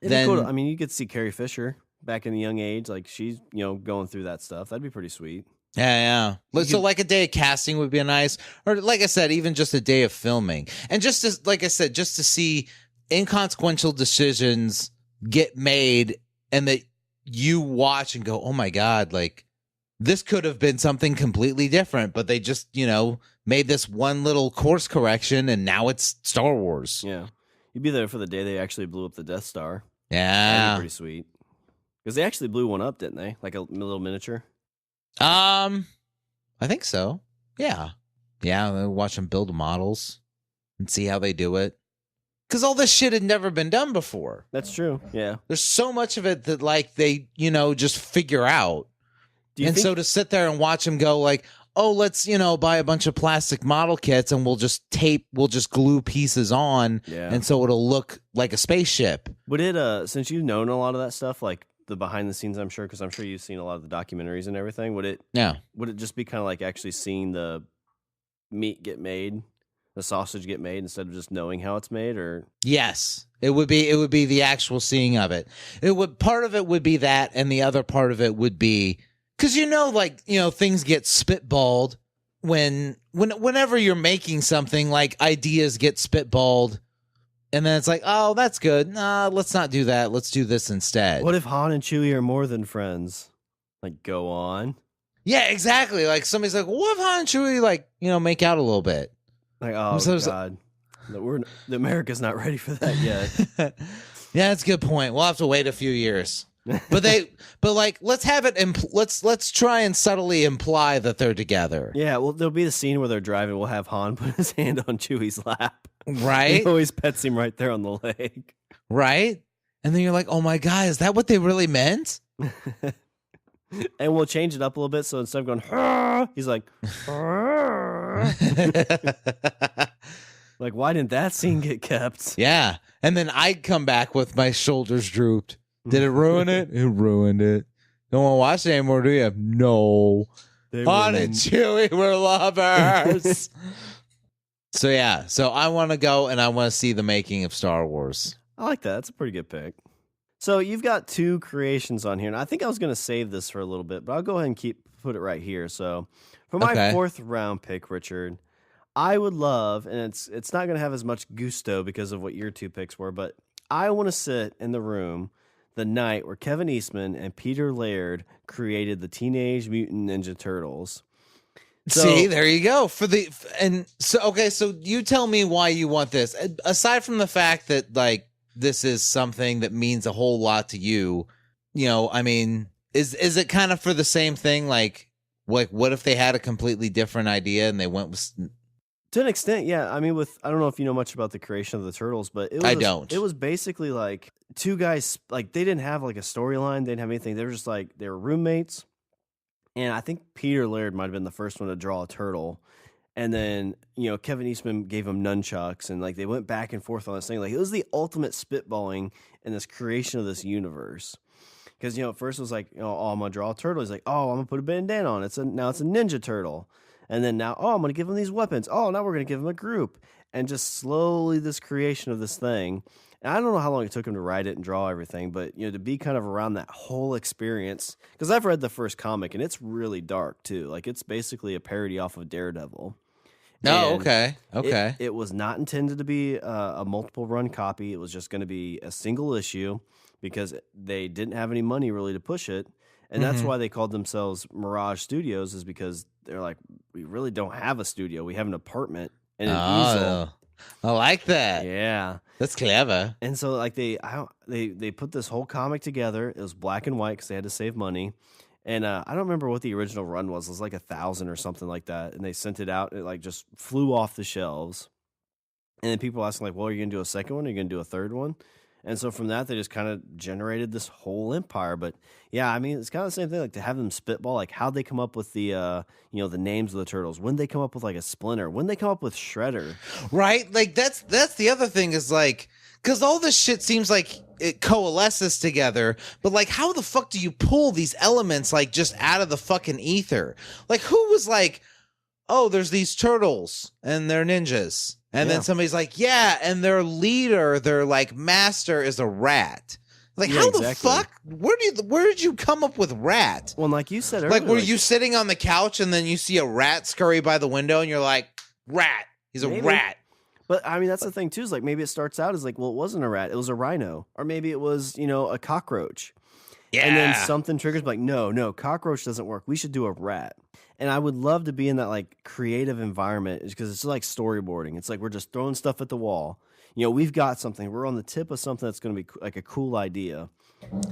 Cool. I mean, you could see Carrie Fisher back in a young age, she's going through that stuff. That'd be pretty sweet. Yeah. So a day of casting would be nice, or like I said, even just a day of filming, and just to see inconsequential decisions get made, and that you watch and go, oh my God, this could have been something completely different, but they just made this one little course correction, and now it's Star Wars. Yeah, you'd be there for the day they actually blew up the Death Star. Yeah, that'd be pretty sweet. Because they actually blew one up, didn't they? Like a little miniature. I think so. Yeah. Yeah, watch them build models and see how they do it. Because all this shit had never been done before. That's true, yeah. There's so much of it that, they, just figure out. So to sit there and watch them go, oh, let's, buy a bunch of plastic model kits and we'll just glue pieces on, and so it'll look like a spaceship. Would it, since you've known a lot of that stuff, the behind the scenes, I'm sure, because I'm sure you've seen a lot of the documentaries and everything. Would it just be kind of actually seeing the meat get made, the sausage get made, instead of just knowing how it's made? Or yes, it would be the actual seeing of it. Part of it would be that, and the other part of it would be because things get spitballed whenever you're making something, ideas get spitballed. And then it's oh, that's good. Nah, let's not do that. Let's do this instead. What if Han and Chewie are more than friends? Go on. Yeah, exactly. Somebody's what if Han and Chewie, make out a little bit? Oh, God. America's not ready for that yet. Yeah, that's a good point. We'll have to wait a few years. But let's have it. Let's try and subtly imply that they're together. Yeah, well, there'll be the scene where they're driving. We'll have Han put his hand on Chewie's lap. Right? He always pets him right there on the leg. Right? And then you're oh my God, is that what they really meant? And we'll change it up a little bit. So instead of going, he's why didn't that scene get kept? Yeah. And then I'd come back with my shoulders drooped. Did it ruin it? It ruined it. Don't want to watch it anymore, do you? No. Han and Chewie were lovers. So yeah, I want to go and I want to see the making of Star Wars. I like that. That's a pretty good pick. So you've got 2 creations on here, and I think I was going to save this for a little bit, but I'll go ahead and put it right here. So for my 4th round pick, Richard, I would love, and it's not going to have as much gusto because of what your 2 picks were, but I want to sit in the room the night where Kevin Eastman and Peter Laird created the Teenage Mutant Ninja Turtles. See, there you go. So you tell me why you want this. Aside from the fact that like this is something that means a whole lot to you, I mean, is it kind of for the same thing? Like what if they had a completely different idea and they went with? To an extent, yeah. I mean, I don't know if you know much about the creation of the Turtles, but I don't. It was basically like two guys, like they didn't have like a storyline, they didn't have anything. They were just like they were roommates. And I think Peter Laird might have been the first one to draw a turtle. And then, Kevin Eastman gave him nunchucks and like they went back and forth on this thing. Like it was the ultimate spitballing in this creation of this universe. Because, at first it was like, oh, I'm going to draw a turtle. He's like, oh, I'm going to put a bandana on. Now it's a ninja turtle. And then now, oh, I'm going to give him these weapons. Oh, now we're going to give him a group. And just slowly this creation of this thing. And I don't know how long it took him to write it and draw everything, but to be kind of around that whole experience, because I've read the first comic and it's really dark too. Like it's basically a parody off of Daredevil. Oh, okay. It was not intended to be a multiple run copy. It was just going to be a single issue because they didn't have any money really to push it. And that's why they called themselves Mirage Studios, is because they're like, we really don't have a studio. We have an apartment and an easel. I like that. Yeah. That's clever. And so like they put this whole comic together. It was black and white because they had to save money. And I don't remember what the original run was. It was like 1,000 or something like that. And they sent it out. And it like just flew off the shelves. And then people asking like, well, are you going to do a second one? Are you going to do a third one? And so from that, they just kind of generated this whole empire. But yeah, I mean, it's kind of the same thing. Like to have them spitball, like how'd they come up with the, the names of the turtles? When they come up with like a Splinter? When they come up with Shredder? Right? Like that's the other thing is like, because all this shit seems like it coalesces together, but like, how the fuck do you pull these elements like just out of the fucking ether? Like, who was like, oh, there's these turtles and they're ninjas. And then somebody's like, yeah, and their leader, their like master is a rat. Like, how the fuck? Where did you come up with rat? Well, like you said earlier, like, were you sitting on the couch and then you see a rat scurry by the window and you're like, rat? He's a rat. But I mean, that's the thing too. Is like maybe it starts out as like, well, it wasn't a rat, it was a rhino, or maybe it was a cockroach. Yeah. And then something triggers like, no, cockroach doesn't work. We should do a rat. And I would love to be in that like creative environment because it's like storyboarding. It's like we're just throwing stuff at the wall. We've got something. We're on the tip of something that's going to be like a cool idea.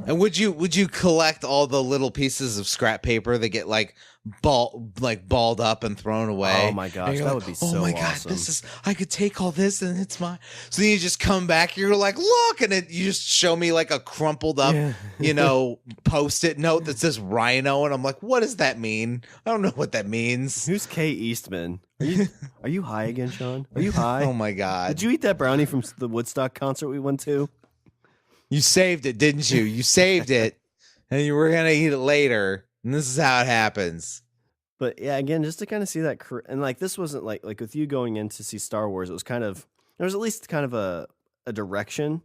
And would you collect all the little pieces of scrap paper that get like balled up and thrown away? Oh my gosh, that would be so awesome. Oh my god, I could take all this and it's mine. So then you just come back, you're like, look, and you just show me like a crumpled up, Post-it note that says Rhino, and I'm like, what does that mean? I don't know what that means. Who's Kay Eastman? Are you high again, Shawn? Are you high? Oh my god. Did you eat that brownie from the Woodstock concert we went to? You saved it, didn't you? You saved it, and you were going to eat it later, and this is how it happens. But yeah, again, just to kind of see that, and like this wasn't like with you going in to see Star Wars, it was kind of, there was at least kind of a direction.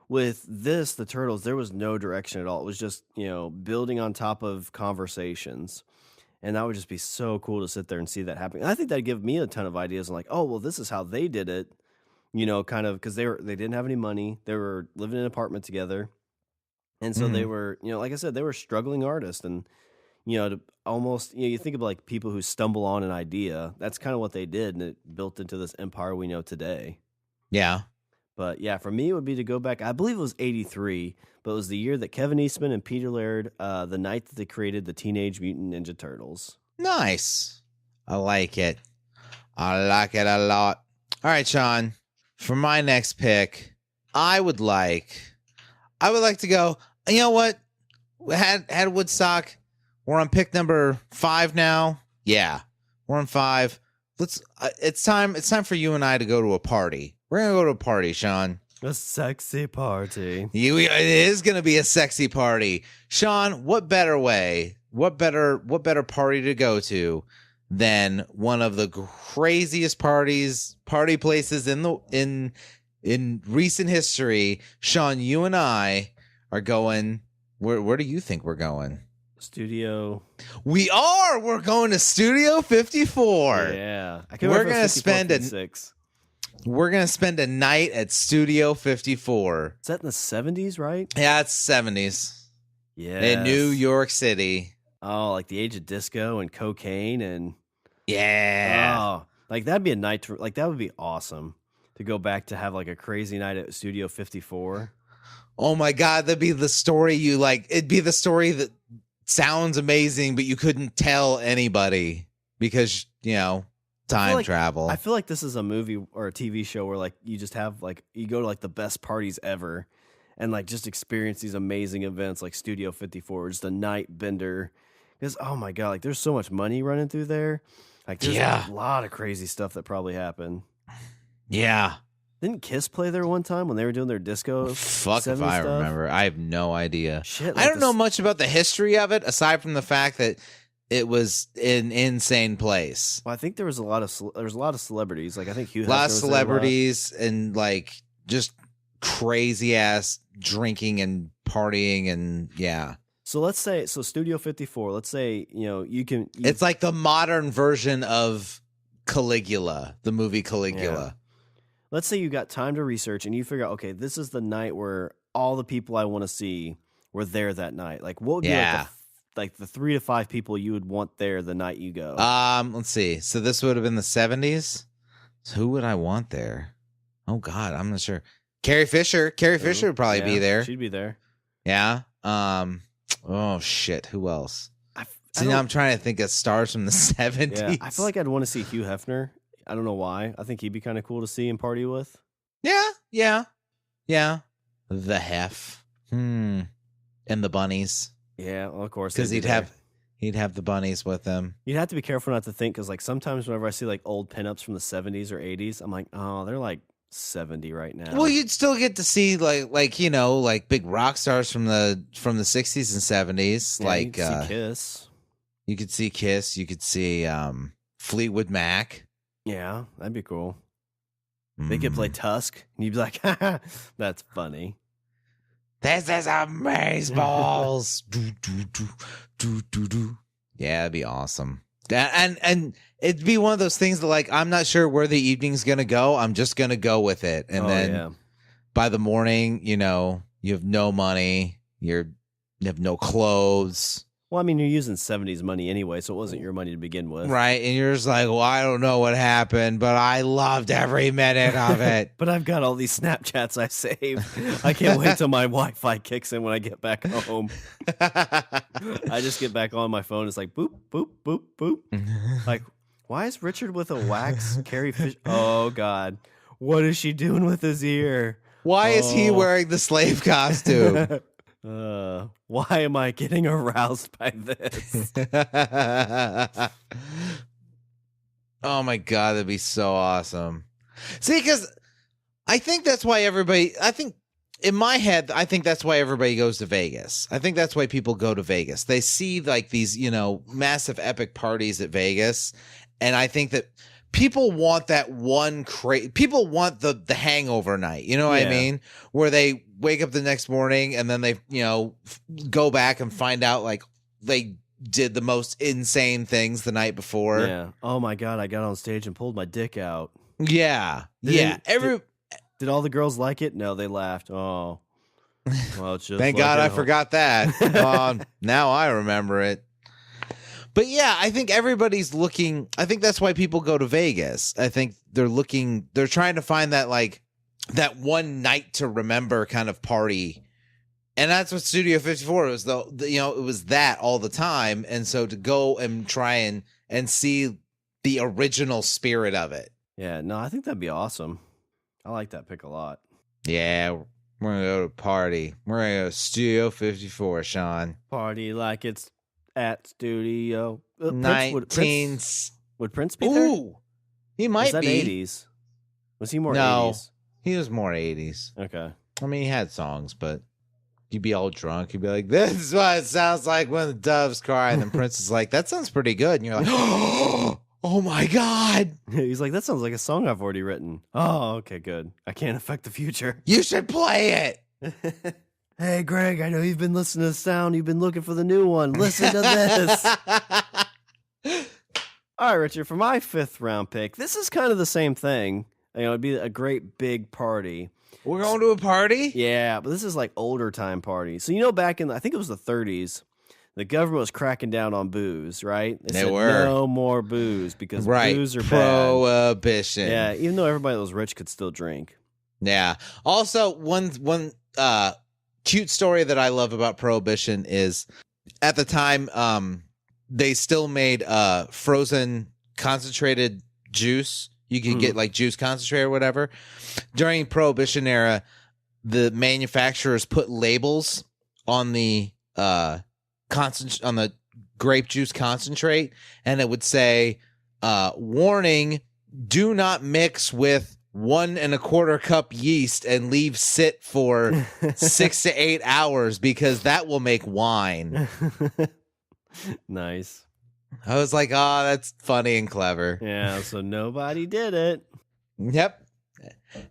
With this, the Turtles, there was no direction at all. It was just, building on top of conversations. And that would just be so cool to sit there and see that happening. And I think that'd give me a ton of ideas. I'm like, oh, well, this is how they did it. Kind of because they didn't have any money. They were living in an apartment together. And so they were, like I said, they were struggling artists. And, to almost, you think of like people who stumble on an idea. That's kind of what they did. And it built into this empire we know today. Yeah. But yeah, for me, it would be to go back. I believe it was 1983, but it was the year that Kevin Eastman and Peter Laird, the night that they created the Teenage Mutant Ninja Turtles. Nice. I like it. I like it a lot. All right, Shawn. For my next pick, I would like to go. You know what? We had Woodstock. We're on pick number 5 now. Yeah, we're on 5. It's time for you and I to go to a party. We're gonna go to a party, Shawn. A sexy party. It is gonna be a sexy party, Shawn. What better party to go to than one of the craziest party places in recent history? Shawn, you and I are going. Where do you think we're going? Studio. We're going to Studio 54. Yeah. We're going to spend a night at Studio 54. Is that in the 70s, right? Yeah, it's 70s. Yeah. In New York City. Oh, like the age of disco and cocaine and Yeah. Oh, like that'd be a night to, like that would be awesome to go back to have like a crazy night at Studio 54. Oh my God, that'd be the story you like. It'd be the story that sounds amazing, but you couldn't tell anybody because, time travel. I feel like this is a movie or a TV show where like you just have like you go to like the best parties ever and like just experience these amazing events like Studio 54, just a night bender. Because oh my God, like there's so much money running through there. Like there's a lot of crazy stuff that probably happened. Yeah. Didn't Kiss play there one time when they were doing their disco? Fuck if I remember. I have no idea. Shit, I don't know much about the history of it aside from the fact that it was an insane place. Well, I think there was a lot of celebrities. Like I think Hugh Hefner A lot of was there celebrities and like just crazy ass drinking and partying and yeah. So let's say Studio 54. Let's say you can. It's like the modern version of Caligula, the movie Caligula. Yeah. Let's say you got time to research and you figure out, okay, this is the night where all the people I want to see were there that night. Like what would be like the 3 to 5 people you would want there the night you go? Let's see. So this would have been the 70s. So who would I want there? Oh God, I'm not sure. Carrie Fisher. Carrie Fisher would probably be there. She'd be there. Yeah. Oh shit. Who else? Now I'm trying to think of stars from the 70s. Yeah, I feel like I'd want to see Hugh Hefner. I don't know why. I think he'd be kind of cool to see and party with. Yeah. The Hef. And the bunnies. Yeah, well, of course. Because he'd have the bunnies with him. You'd have to be careful not to think, because like sometimes whenever I see like old pinups from the 70s or 80s, I'm like, oh, they're like 70 right now. Well, you'd still get to see like big rock stars from the 60s and 70s. Yeah, like you could see Kiss. You could see Kiss. You could see Fleetwood Mac. Yeah, that'd be cool. They could play Tusk, and you'd be like, that's funny. This is amazeballs. do. Yeah, it'd be awesome. And it'd be one of those things that like I'm not sure where the evening's gonna go. I'm just gonna go with it, and then by the morning, you have no money. You have no clothes. Well, I mean, you're using 70s money anyway, so it wasn't your money to begin with. Right, and you're just like, well, I don't know what happened, but I loved every minute of it. But I've got all these Snapchats I saved. I can't wait till my Wi-Fi kicks in when I get back home. I just get back on my phone. It's like, boop, boop, boop, boop. Like, why is Richard with a wax Carrie Fish? Oh, God. What is she doing with his ear? Why is he wearing the slave costume? Why am I getting aroused by this? Oh my God, that'd be so awesome. See, because I think that's why in my head, I think that's why everybody goes to Vegas. I think that's why people go to Vegas. They see like these, massive epic parties at Vegas. And I think that people want that one people want the hangover night, what I mean? Where they wake up the next morning and then they, go back and find out like they did the most insane things the night before. Yeah. Oh my God, I got on stage and pulled my dick out. Yeah. Did all the girls like it? No, they laughed. Oh. Well, it's just Thank God I forgot that. Now I remember it. But yeah, I think everybody's looking. I think that's why people go to Vegas. I think they're trying to find that like that one night to remember kind of party. And that's what Studio 54 was, though. It was that all the time. And so to go and try and see the original spirit of it. Yeah, no, I think that'd be awesome. I like that pick a lot. Yeah, we're going to go to party. We're going to go to Studio 54, Shawn. Party like it's at Studio. Would Prince be there? Ooh, he might be. 80s? Was he more 80s? No, he was more 80s. Okay. I mean, he had songs, but you'd be all drunk. You'd be like, this is what it sounds like when the doves cry. And then Prince is like, that sounds pretty good. And you're like, oh my God. He's like, that sounds like a song I've already written. Oh, okay, good. I can't affect the future. You should play it. Hey, Greg, I know you've been listening to the sound. You've been looking for the new one. Listen to this. All right, Richard, for my 5th round pick, this is kind of the same thing. It'd be a great big party. We're going to a party? Yeah, but this is like older time party. So, back in, I think it was the 30s, the government was cracking down on booze, right? They said were. no more booze because booze are bad. Prohibition. Yeah, even though everybody that was rich could still drink. Yeah. Also, one cute story that I love about Prohibition is at the time they still made frozen concentrated juice. You could get like juice concentrate or whatever. During Prohibition era, the manufacturers put labels on the on the grape juice concentrate, and it would say, warning, do not mix with 1 1/4 cup yeast and leave sit for 6 to 8 hours because that will make wine. Nice. I was like, oh, that's funny and clever. Yeah, so nobody did it. Yep.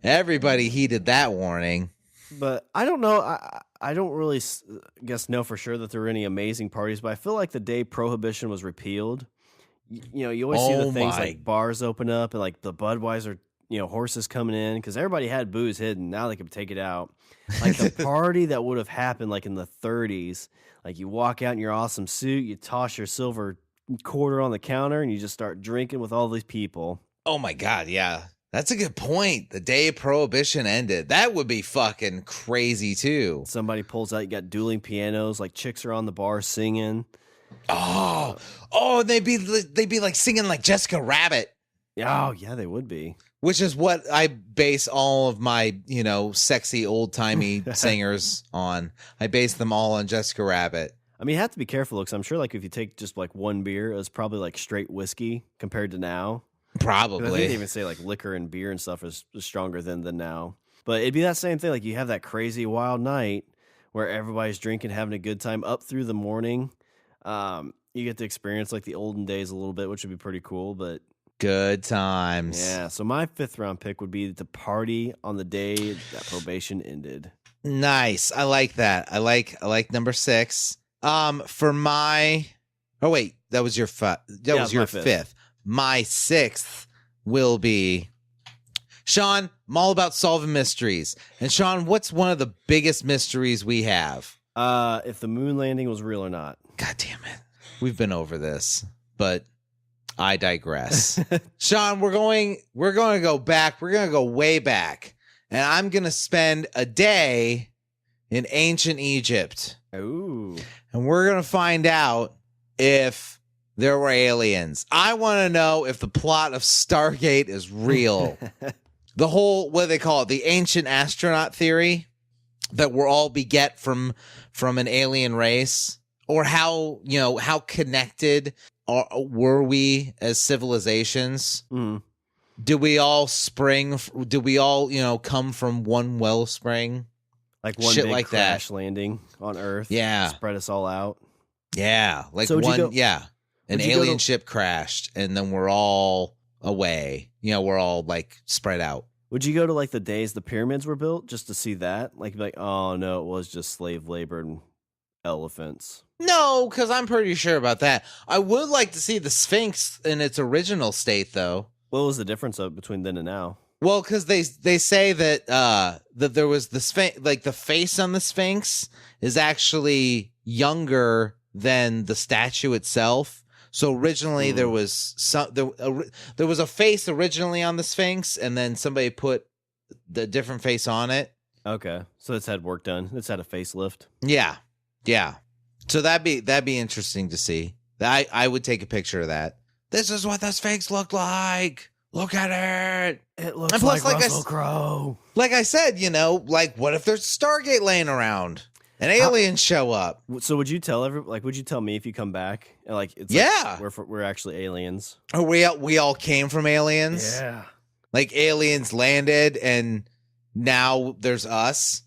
Everybody heeded that warning. But I don't know. I don't really know for sure that there were any amazing parties, but I feel like the day Prohibition was repealed, you always see the things like bars open up and like the Budweiser, horses coming in because everybody had booze hidden. Now they could take it out. Like the party that would have happened like in the 30s, like you walk out in your awesome suit, you toss your silver quarter on the counter, and you just start drinking with all these people. Oh my God, yeah. That's a good point. The day Prohibition ended. That would be fucking crazy too. Somebody pulls out, you got dueling pianos, like chicks are on the bar singing. Oh, they'd be like singing like Jessica Rabbit. Oh, yeah, they would be. Which is what I base all of my, sexy old-timey singers on. I base them all on Jessica Rabbit. I mean, you have to be careful because I'm sure like if you take just like one beer, it's probably like straight whiskey compared to now. Probably. I think they even say like liquor and beer and stuff is stronger than now. But it'd be that same thing. Like you have that crazy wild night where everybody's drinking, having a good time up through the morning. You get to experience like the olden days a little bit, which would be pretty cool. But good times. Yeah. So my 5th round pick would be to party on the day that Probation ended. Nice. I like that. I like number 6. For my, oh wait, that was your was your 5th. My 6th will be Shawn. I'm all about solving mysteries. And Shawn, what's one of the biggest mysteries we have? If the moon landing was real or not. God damn it. We've been over this, but I digress. Shawn, we're going to go back. We're going to go way back. And I'm going to spend a day in ancient Egypt. Ooh. And we're going to find out if there were aliens. I want to know if the plot of Stargate is real. The whole, what do they call it? The ancient astronaut theory that we're all beget from an alien race, or how connected were we as civilizations? Mm. Do we all come from one wellspring? Like one shit big like crash that. Landing on Earth. Yeah. Spread us all out. Yeah. Like so an alien ship crashed and then we're all away. We're all like spread out. Would you go to like the days the pyramids were built just to see that? Like, oh no, it was just slave labor and elephants. No, because I'm pretty sure about that. I would like to see the Sphinx in its original state, though. What was the difference between then and now? Well, because they say that that there was the Sphinx, like the face on the Sphinx is actually younger than the statue itself. So originally there was there was a face originally on the Sphinx, and then somebody put the different face on it. Okay, so it's had work done. It's had a facelift. Yeah. So that'd be interesting to see. I would take a picture of that. This is what the Sphinx looked like. Look at it. It looks like Russell Crowe. Like I said, like what if there's Stargate laying around and aliens show up? So would you tell would you tell me if you come back and like it's we're actually aliens? Or we all came from aliens? Yeah. Like aliens landed and now there's us.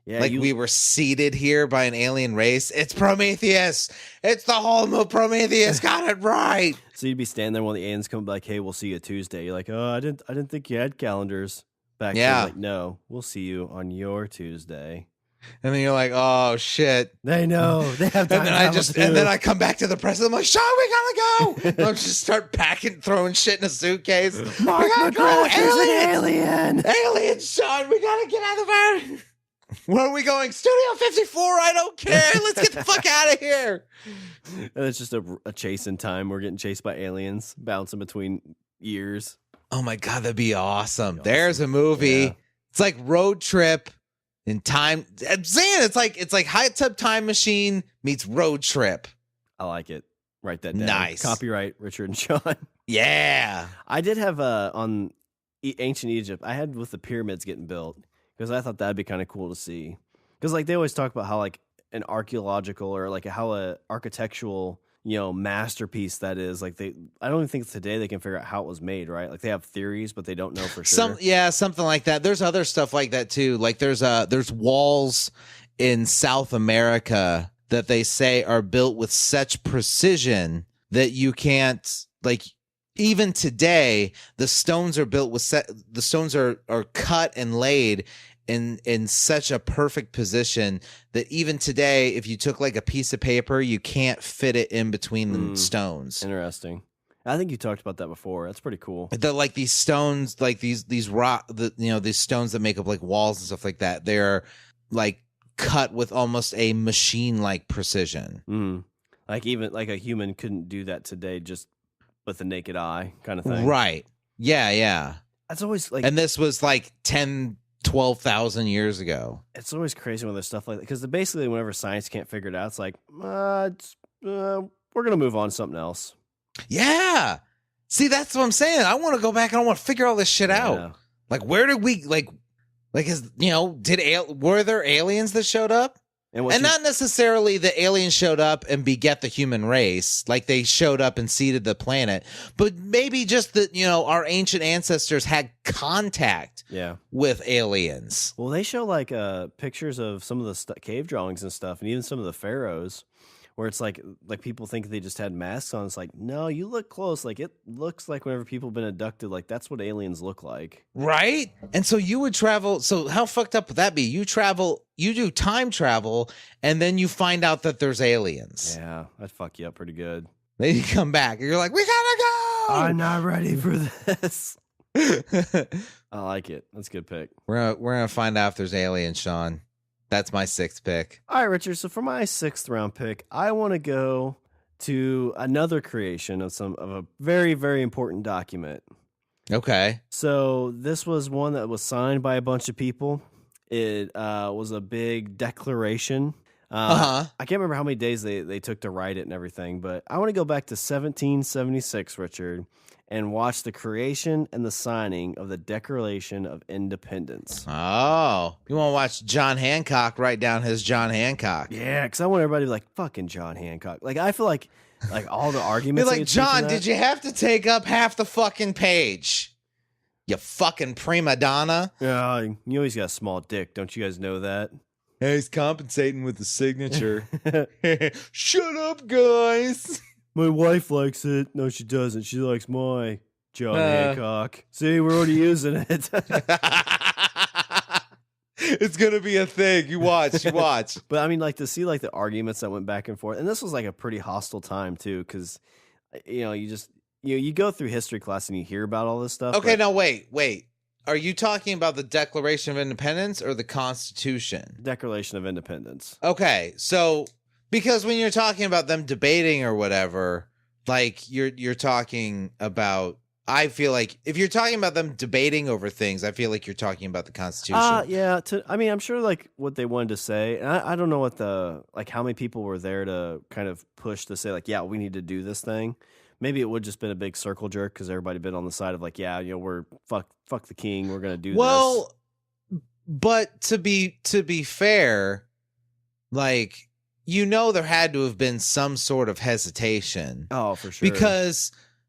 Yeah, like we were seeded here by an alien race. It's Prometheus. It's the home of Prometheus. Got it right. So you'd be standing there when the aliens come like, "Hey, we'll see you Tuesday." You're like, "Oh, I didn't think you had calendars back then." Like, no, we'll see you on your Tuesday. And then you're like, "Oh shit!" They know they have time. And then I come back to the press. And I'm like, "Shawn, we gotta go." And I just start packing, throwing shit in a suitcase. Mark, we gotta go. Aliens! Aliens, Shawn, we gotta get out of there. Where are we going? Studio 54. I don't care. Let's get the fuck out of here. And it's just a chase in time. We're getting chased by aliens, bouncing between years. Oh my God, that'd be awesome. There's a movie. Yeah. It's like road trip in time. I'm saying it's like Hot Tub Time Machine meets road trip. I like it. Write that down. Nice. Copyright Richard and Shawn. Yeah. I did have on ancient Egypt. I had with the pyramids getting built because I thought that'd be kind of cool to see. Because like they always talk about how like an archaeological or like how a architectural masterpiece that is. Like I don't even think today they can figure out how it was made. Right? Like they have theories, but they don't know for sure. Something like that. There's other stuff like that too. Like there's walls in South America that they say are built with such precision that you can't, like, even today the stones are built with the stones are cut and laid in such a perfect position that even today if you took like a piece of paper you can't fit it in between the stones. Interesting. I think you talked about that before. That's pretty cool. Like these stones, like these rock, these stones that make up like walls and stuff like that, they're like cut with almost a machine-like precision. Like even like a human couldn't do that today just with the naked eye kind of thing. Right. Yeah. That's always like, and this was like 10,000-12,000 years ago. It's always crazy when there's stuff like that because basically whenever science can't figure it out, it's like, we're gonna move on to something else. Yeah. See, that's what I'm saying. I want to go back and I want to figure all this shit out. Like, where did we were there aliens that showed up? And not necessarily the aliens showed up and beget the human race, like they showed up and seeded the planet, but maybe just that, our ancient ancestors had contact with aliens. Well, they show like pictures of some of the cave drawings and stuff, and even some of the pharaohs, where it's like people think they just had masks on. It's like, no, you look close. Like it looks like whenever people have been abducted, like that's what aliens look like. Right? And so you would travel. So how fucked up would that be? You do time travel, and then you find out that there's aliens. Yeah, that'd fuck you up pretty good. Then you come back and you're like, we gotta go. I'm not ready for this. I like it. That's a good pick. We're gonna find out if there's aliens, Shawn. That's my 6th pick. All right, Richard. So for my 6th round pick, I want to go to another creation of a very, very important document. Okay. So this was one that was signed by a bunch of people. It was a big declaration. I can't remember how many days they took to write it and everything, but I want to go back to 1776, Richard, and watch the creation and the signing of the Declaration of Independence. Oh, you want to watch John Hancock write down his John Hancock? Yeah, because I want everybody to be like, fucking John Hancock. Like, I feel like all the arguments. Be like, John, did you have to take up half the fucking page? You fucking prima donna. Yeah, you know he's got a small dick. Don't you guys know that? Hey, he's compensating with the signature. Shut up, guys. My wife likes it. No, she doesn't. She likes my John Hancock. See, we're already using it. It's going to be a thing. You watch. But I mean, like to see like the arguments that went back and forth. And this was like a pretty hostile time too. Cause you go through history class and you hear about all this stuff. Okay. Now wait. Are you talking about the Declaration of Independence or the Constitution? Declaration of Independence. Okay. So, because when you're talking about them debating or whatever, like you're talking about, I feel like if you're talking about them debating over things, I feel like you're talking about the Constitution. Yeah. I'm sure like what they wanted to say, and I don't know what how many people were there to kind of push to say like, yeah, we need to do this thing. Maybe it would just been a big circle jerk because everybody been on the side of like, yeah, we're fuck the king, we're gonna do this. Well, but to be fair, like there had to have been some sort of hesitation. Oh, for sure.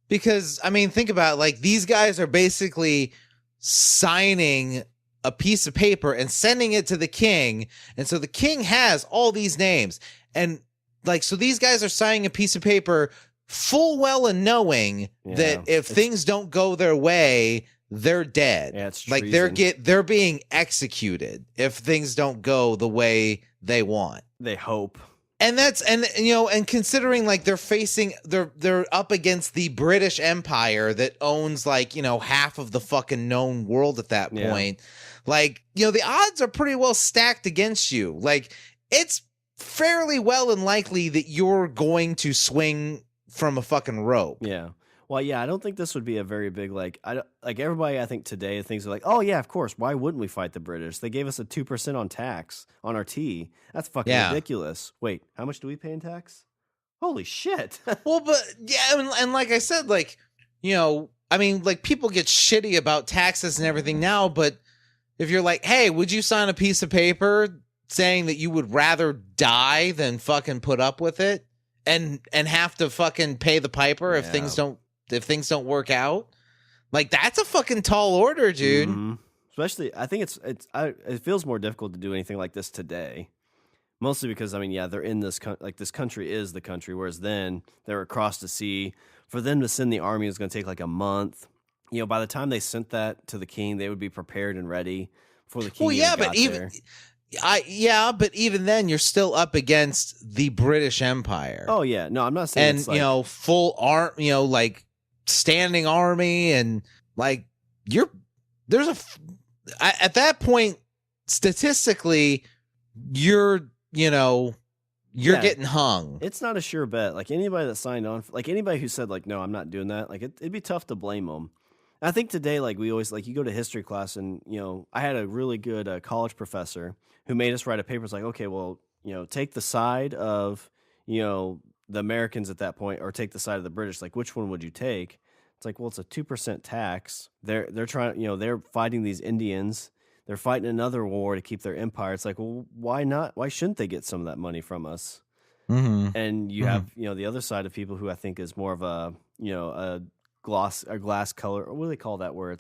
Because I mean, think about it, like these guys are basically signing a piece of paper and sending it to the king, and so the king has all these names, and like so these guys are signing a piece of paper full well and knowing that if things don't go their way, they're dead. Yeah, it's like they're being executed if things don't go the way they want. They hope. And and considering like they're up against the British Empire that owns like, half of the fucking known world at that point. Like, the odds are pretty well stacked against you. Like, it's fairly well and likely that you're going to swing from a fucking rope. Yeah. Well, yeah, I don't think this would be a very big, like everybody I think today thinks like, oh yeah, of course, why wouldn't we fight the British? They gave us a 2% on tax on our tea. That's fucking ridiculous. Wait, how much do we pay in tax? Holy shit. Well, but yeah, and like I said, like, I mean, like, people get shitty about taxes and everything now, but if you're like, hey, would you sign a piece of paper saying that you would rather die than fucking put up with it and have to fucking pay the piper if things don't work out? Like, that's a fucking tall order, dude. Mm-hmm. Especially, I think it feels more difficult to do anything like this today. Mostly because, I mean, yeah, they're in this, this country is the country, whereas then they're across the sea. For them to send the army is going to take like a month. By the time they sent that to the king, they would be prepared and ready for the king. Well, yeah, but but even then, you're still up against the British Empire. Oh yeah, no, I'm not saying. And it's like, full like standing army, and like at that point, statistically, you're getting hung. It's not a sure bet. Like anybody that signed on, like anybody who said like, no, I'm not doing that. Like it'd be tough to blame them. I think today, like we always, like you go to history class and, I had a really good college professor who made us write a paper. It's like, okay, well, take the side of, the Americans at that point, or take the side of the British. Like, which one would you take? It's like, well, it's a 2% tax. They're trying, they're fighting these Indians. They're fighting another war to keep their empire. It's like, well, why not? Why shouldn't they get some of that money from us? Mm-hmm. And you have, the other side of people who I think is more of a, a glass color. What do they call that? Where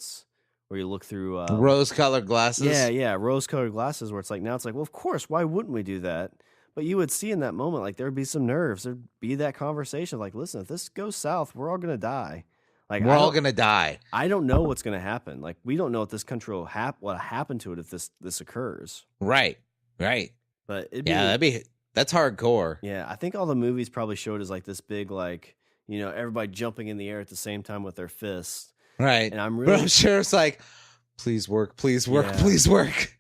you look through rose-colored glasses. Yeah, rose-colored glasses. Where it's like, now it's like, well, of course, why wouldn't we do that? But you would see in that moment, like there would be some nerves. There'd be that conversation, like, listen, if this goes south, we're all gonna die. Like we're all gonna die. I don't know what's gonna happen. Like we don't know what this country will what happen to it if this occurs. Right. But that's hardcore. Yeah, I think all the movies probably showed as like this big, like, everybody jumping in the air at the same time with their fists. Right. And I'm sure it's like, please work, please work.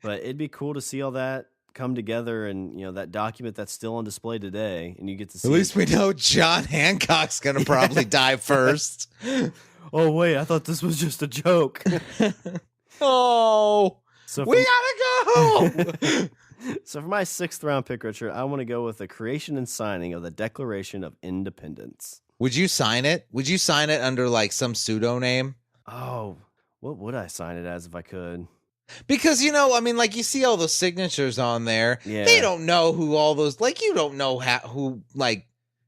But it'd be cool to see all that come together, and that document that's still on display today, and you get to see. At least we know John Hancock's gonna probably die first. Oh wait, I thought this was just a joke. Oh, so we gotta go. So for my 6th round pick, Richard, I want to go with the creation and signing of the Declaration of Independence. Would you sign it? Would you sign it under like some pseudonym? Oh, what would I sign it as if I could? Because, I mean, like, you see all those signatures on there. Yeah. They don't know who all those, like, you don't know who, like,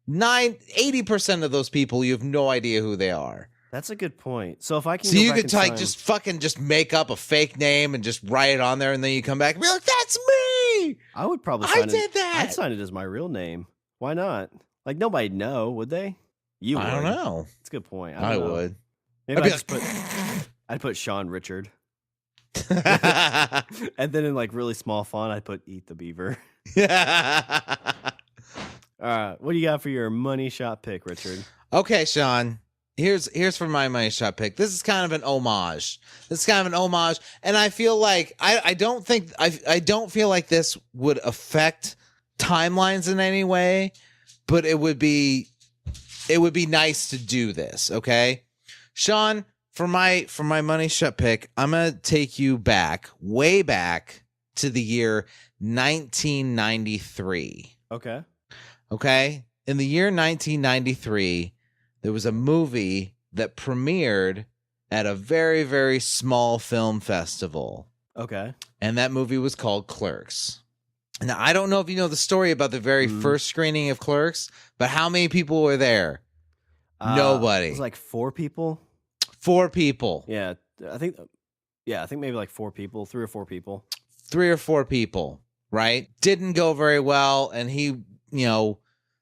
80% of those people, you have no idea who they are. That's a good point. So if I can, so you could like just make up a fake name and just write it on there, and then you come back and be like, "That's me." I would probably. did that. I'd sign it as my real name. Why not? Like nobody'd know, would they? You would. I don't know. It's a good point. I would. Maybe I'd put Shawn Richard. And then in like really small font, I'd put "Eat the Beaver." All right, what do you got for your money shot pick, Richard? Okay, Shawn. Here's for my money shot pick. This is kind of an homage. And I feel like I don't feel like this would affect timelines in any way, but it would be nice to do this. Okay, Shawn, for my money shot pick, I'm gonna take you way back to the year 1993. Okay. In the year 1993. There was a movie that premiered at a very, very small film festival. Okay. And that movie was called Clerks. Now, I don't know if you know the story about the very first screening of Clerks, but how many people were there? Nobody. It was like 4 people. 4 people. Yeah, I think maybe like 4 people, 3 or 4 people. 3 or 4 people, right? Didn't go very well, and he,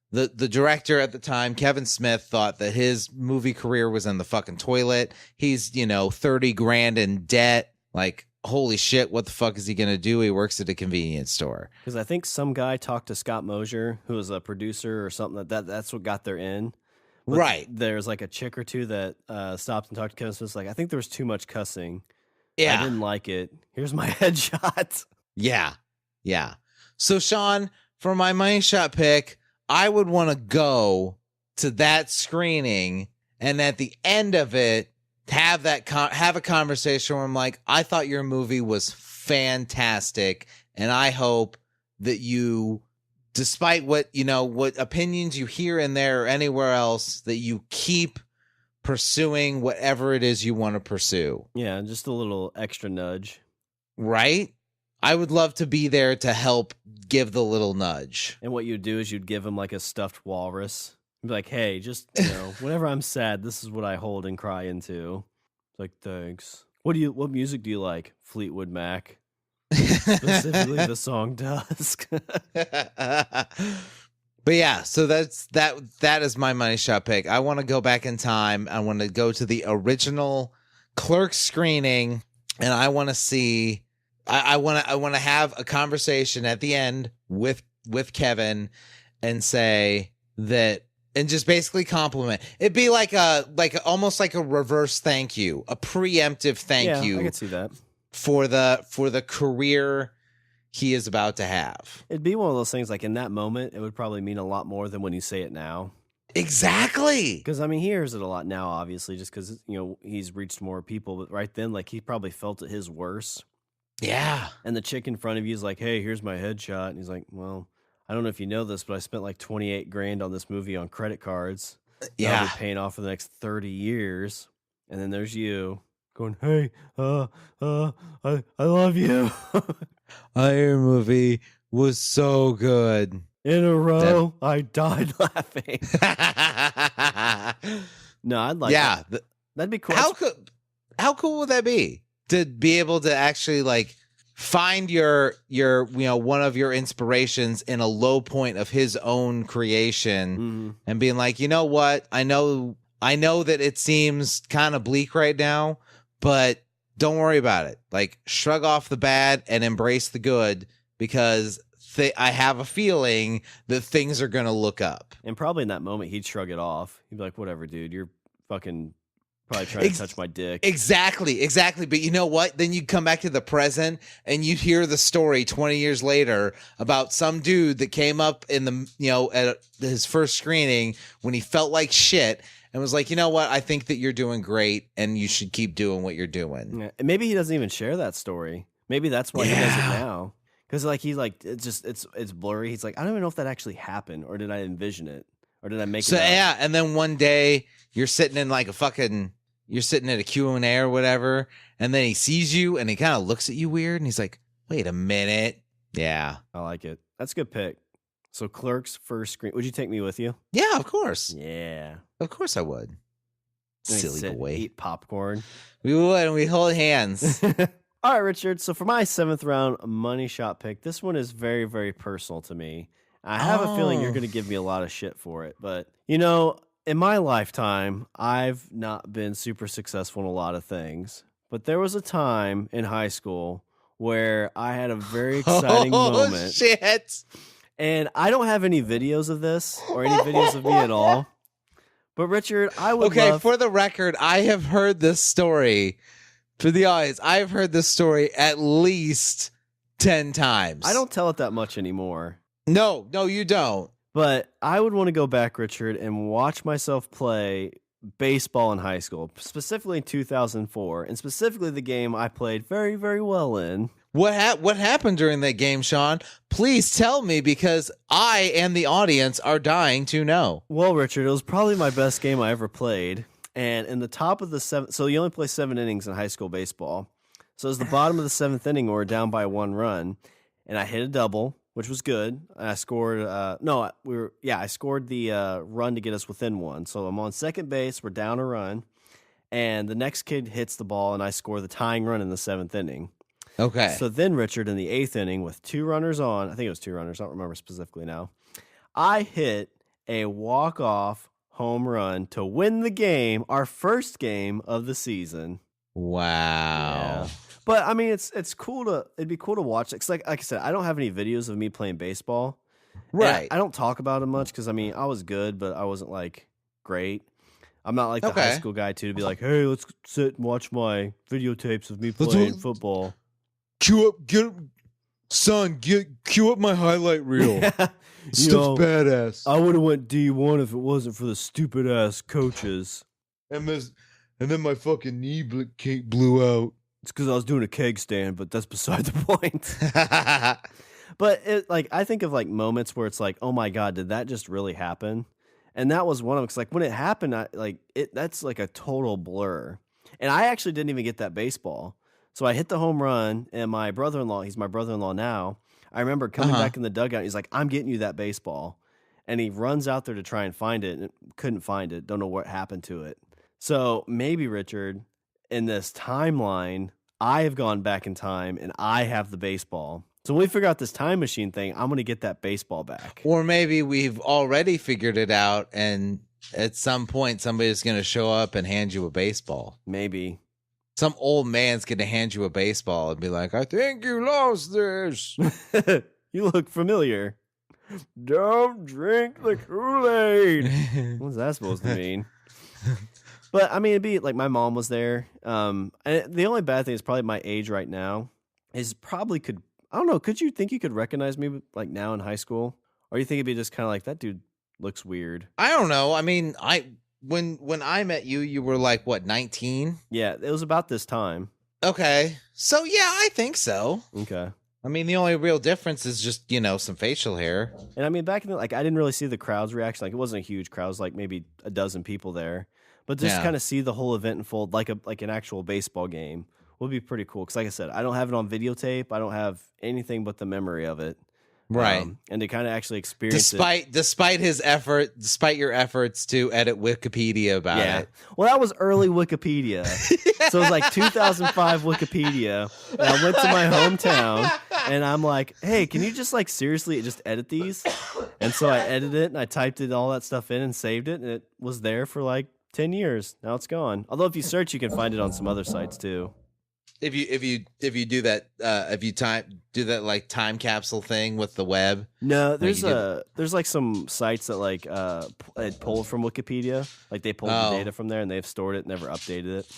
The director at the time, Kevin Smith, thought that his movie career was in the fucking toilet. He's, $30,000 in debt. Like, holy shit, what the fuck is he going to do? He works at a convenience store. Because I think some guy talked to Scott Mosier, who was a producer or something, that's what got their in. But right. There's like a chick or two that stopped and talked to Kevin Smith. Like, I think there was too much cussing. Yeah. I didn't like it. Here's my headshot. Yeah. Yeah. So, Shawn, for my money shot pick, I would want to go to that screening and at the end of it, have a conversation where I'm like, I thought your movie was fantastic. And I hope that you, despite what opinions you hear in there or anywhere else, that you keep pursuing whatever it is you want to pursue. Yeah, just a little extra nudge. Right? I would love to be there to help give the little nudge. And what you'd do is you'd give him like a stuffed walrus. You'd be like, hey, just, whenever I'm sad, this is what I hold and cry into. It's like, thanks. What music do you like? Fleetwood Mac. Specifically the song Dusk. But yeah, so that is my money shot pick. I want to go back in time. I want to go to the original Clerks screening, and I want to see. I want to have a conversation at the end with Kevin, and say that, and just basically compliment. It'd be like almost like a reverse thank you, a preemptive thank you. I could see that for the career he is about to have. It'd be one of those things like in that moment, it would probably mean a lot more than when you say it now. Exactly. Because, I mean, he hears it a lot now, obviously, just because, he's reached more people. But right then, like, he probably felt at his worst. Yeah. And the chick in front of you is like, hey, here's my headshot. And he's like, well, I don't know if you know this, but I spent like $28,000 on this movie on credit cards. Yeah. I'll be paying off for the next 30 years. And then there's you going, hey, I love you. Your movie was so good. In a row, I died laughing. No, I'd like that. That'd be cool. How cool would that be? To be able to actually like find your one of your inspirations in a low point of his own creation, and being like, you know what? I know that it seems kind of bleak right now, but don't worry about it. Like, shrug off the bad and embrace the good, because I have a feeling that things are going to look up. And probably in that moment, he'd shrug it off. He'd be like, whatever, dude, you're fucking probably trying to touch my dick. Exactly. But you know what? Then you come back to the present and you hear the story 20 years later about some dude that came up in the, at his first screening when he felt like shit and was like, you know what? I think that you're doing great and you should keep doing what you're doing. Yeah. And maybe he doesn't even share that story. Maybe that's why he does it now. Because it's blurry. He's like, I don't even know if that actually happened, or did I envision it, or did I make it up? Yeah, and then one day you're sitting in like you're sitting at a Q&A or whatever, and then he sees you and he kind of looks at you weird, and he's like, wait a minute. Yeah. I like it. That's a good pick. So Clerks first screen. Would you take me with you? Yeah, of course. Yeah. Of course I would. Silly boy. Eat popcorn. We would, and we hold hands. All right, Richard. So for my 7th round money shot pick, this one is very, very personal to me. I have a feeling you're going to give me a lot of shit for it. But, in my lifetime, I've not been super successful in a lot of things. But there was a time in high school where I had a very exciting moment. Shit. And I don't have any videos of this or any videos of me at all. But, Richard, I would love... for the record, I have heard this story. For the audience, I've heard this story at least 10 times. I don't tell it that much anymore. No, you don't. But I would want to go back, Richard, and watch myself play baseball in high school, specifically in 2004, and specifically the game I played very, very well in. What happened during that game, Shawn? Please tell me, because I and the audience are dying to know. Well, Richard, it was probably my best game I ever played. And in the top of the 7th, so you only play 7 innings in high school baseball. So it was the bottom of the 7th inning, or down by 1 run, and I hit a double, which was good. And I scored. I scored the run to get us within 1. So I'm on second base. We're down a run, and the next kid hits the ball, and I score the tying run in the 7th inning. Okay. So then, Richard, in the 8th inning, with 2 runners on, I think it was 2 runners. I don't remember specifically now. I hit a walk-off home run to win the game, our first game of the season. Wow. Yeah. But I mean, it'd be cool to watch. It's like I said, I don't have any videos of me playing baseball. Right. I don't talk about it much because I mean, I was good, but I wasn't like great. I'm not like the high school guy too to be like, hey, let's sit and watch my videotapes of me playing football. Cue up my highlight reel. Stuff's badass. I would have went D1 if it wasn't for the stupid ass coaches. And then my fucking knee blew out. It's because I was doing a keg stand, but that's beside the point. But I think of like moments where it's like, oh my God, did that just really happen? And that was one of them. Because like when it happened, that's like a total blur. And I actually didn't even get that baseball. So I hit the home run, and my brother-in-law, he's my brother-in-law now, I remember coming back in the dugout. He's like, I'm getting you that baseball. And he runs out there to try and find it, and couldn't find it. Don't know what happened to it. So maybe, Richard, in this timeline, I have gone back in time, and I have the baseball. So when we figure out this time machine thing, I'm going to get that baseball back. Or maybe we've already figured it out, and at some point, somebody's going to show up and hand you a baseball. Maybe. Some old man's going to hand you a baseball and be like, I think you lost this. You look familiar. Don't drink the Kool-Aid. What's that supposed to mean? But, I mean, it'd be like my mom was there. And the only bad thing is probably my age right now is probably I don't know, could you think you could recognize me like now in high school? Or you think it'd be just kind of like, that dude looks weird? I don't know. I mean, when I met you, you were like, what, 19? Yeah, it was about this time. Okay. So, yeah, I think so. Okay. I mean, the only real difference is just, some facial hair. And I mean, back in I didn't really see the crowd's reaction. Like, it wasn't a huge crowd. It was like maybe a dozen people there. But just kind of see the whole event unfold like an actual baseball game would be pretty cool. Because like I said, I don't have it on videotape. I don't have anything but the memory of it. Right. And to kind of actually experience despite your efforts to edit Wikipedia about it. Well, that was early Wikipedia. So it was like 2005 Wikipedia. And I went to my hometown and I'm like, hey, can you just like seriously just edit these? And so I edited it and I typed all that stuff in and saved it. And it was there for like 10 years. Now it's gone. Although if you search, you can find it on some other sites too. If you do that, do that like time capsule thing with the web. No, there's like some sites that like pull from Wikipedia, like they pulled the data from there and they've stored it, never updated it.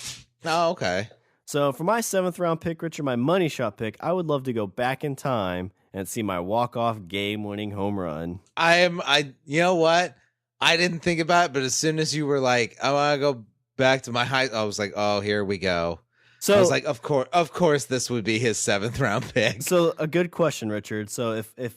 Oh, okay. So for my 7th round pick, Richard, my money shot pick, I would love to go back in time and see my walk-off game-winning home run. You know what? I didn't think about it, but as soon as you were like, I want to go back to my I was like, oh, here we go. So I was like, of course, this would be his 7th round pick. So a good question, Richard. So if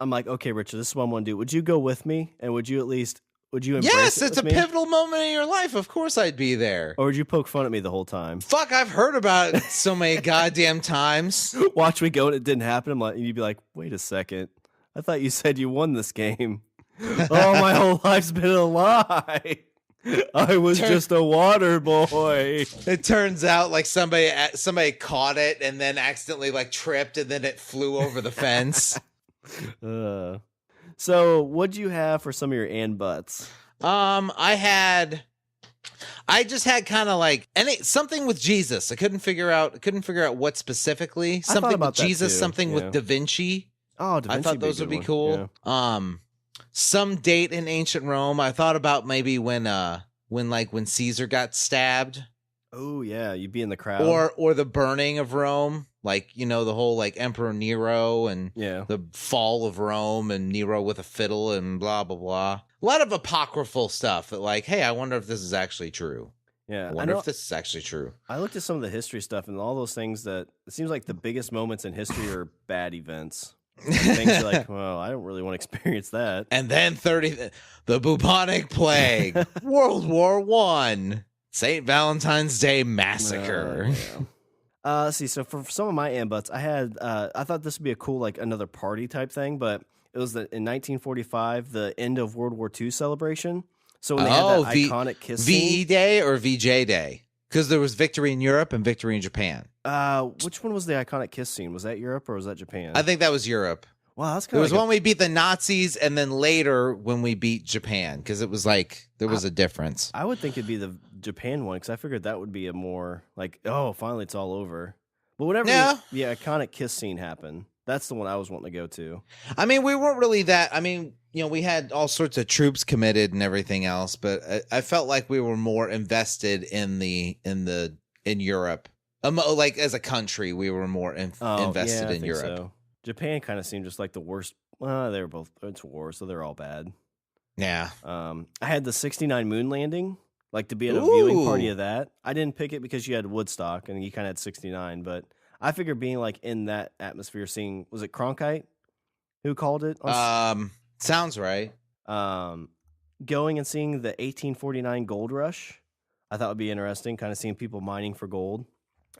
I'm like, okay, Richard, this is what I want to do. Would you go with me, and would you embrace Yes, it it's a pivotal moment in your life. Of course, I'd be there. Or would you poke fun at me the whole time? Fuck, I've heard about it so many goddamn times. Watch me go, and it didn't happen. And you'd be like, wait a second, I thought you said you won this game. Oh, my whole life's been a lie. I was just a water boy. It turns out like somebody caught it and then accidentally like tripped and then it flew over the fence. So what'd you have for some of your and buts? I just had kind of like something with Jesus. I couldn't figure out what specifically. Something with Jesus, something with Da Vinci. Oh, Da Vinci. I thought those would be cool. Yeah. Some date in ancient Rome. I thought about maybe when Caesar got stabbed. Oh yeah, you'd be in the crowd. Or the burning of Rome, like the whole like Emperor Nero and the fall of Rome and Nero with a fiddle and blah blah blah. A lot of apocryphal stuff that like, hey, I wonder if this is actually true. Yeah, I wonder if this is actually true. I looked at some of the history stuff and all those things that it seems like the biggest moments in history are bad events. Things are like, well, I don't really want to experience that. And then the bubonic plague, World War I, St. Valentine's Day massacre. Let's see. So for some of my ambuts, I thought this would be a cool like another party type thing, but it was in 1945, the end of World War II celebration. So when they had that iconic kiss VE scene, Day or VJ Day, because there was victory in Europe and victory in Japan. Which one was the iconic kiss scene? Was that Europe or was that Japan? I think that was Europe. Wow, that's kind of. It was when we beat the Nazis, and then later when we beat Japan, because it was like there was a difference. I would think it'd be the Japan one because I figured that would be a more like, oh, finally it's all over. But whenever the iconic kiss scene happened, That's the one I was wanting to go to. I mean, we weren't really that. I mean, we had all sorts of troops committed and everything else, but I felt like we were more invested in Europe. Like as a country, we were more invested in Europe. So. Japan kind of seemed just like the worst. They were both. It's war, so they're all bad. Yeah. I had the 69 moon landing, like to be at a viewing party of that. I didn't pick it because you had Woodstock and you kind of had 69, but I figured being like in that atmosphere, seeing, was it Cronkite who called it? Sounds right. Going and seeing the 1849 gold rush, I thought would be interesting, kind of seeing people mining for gold.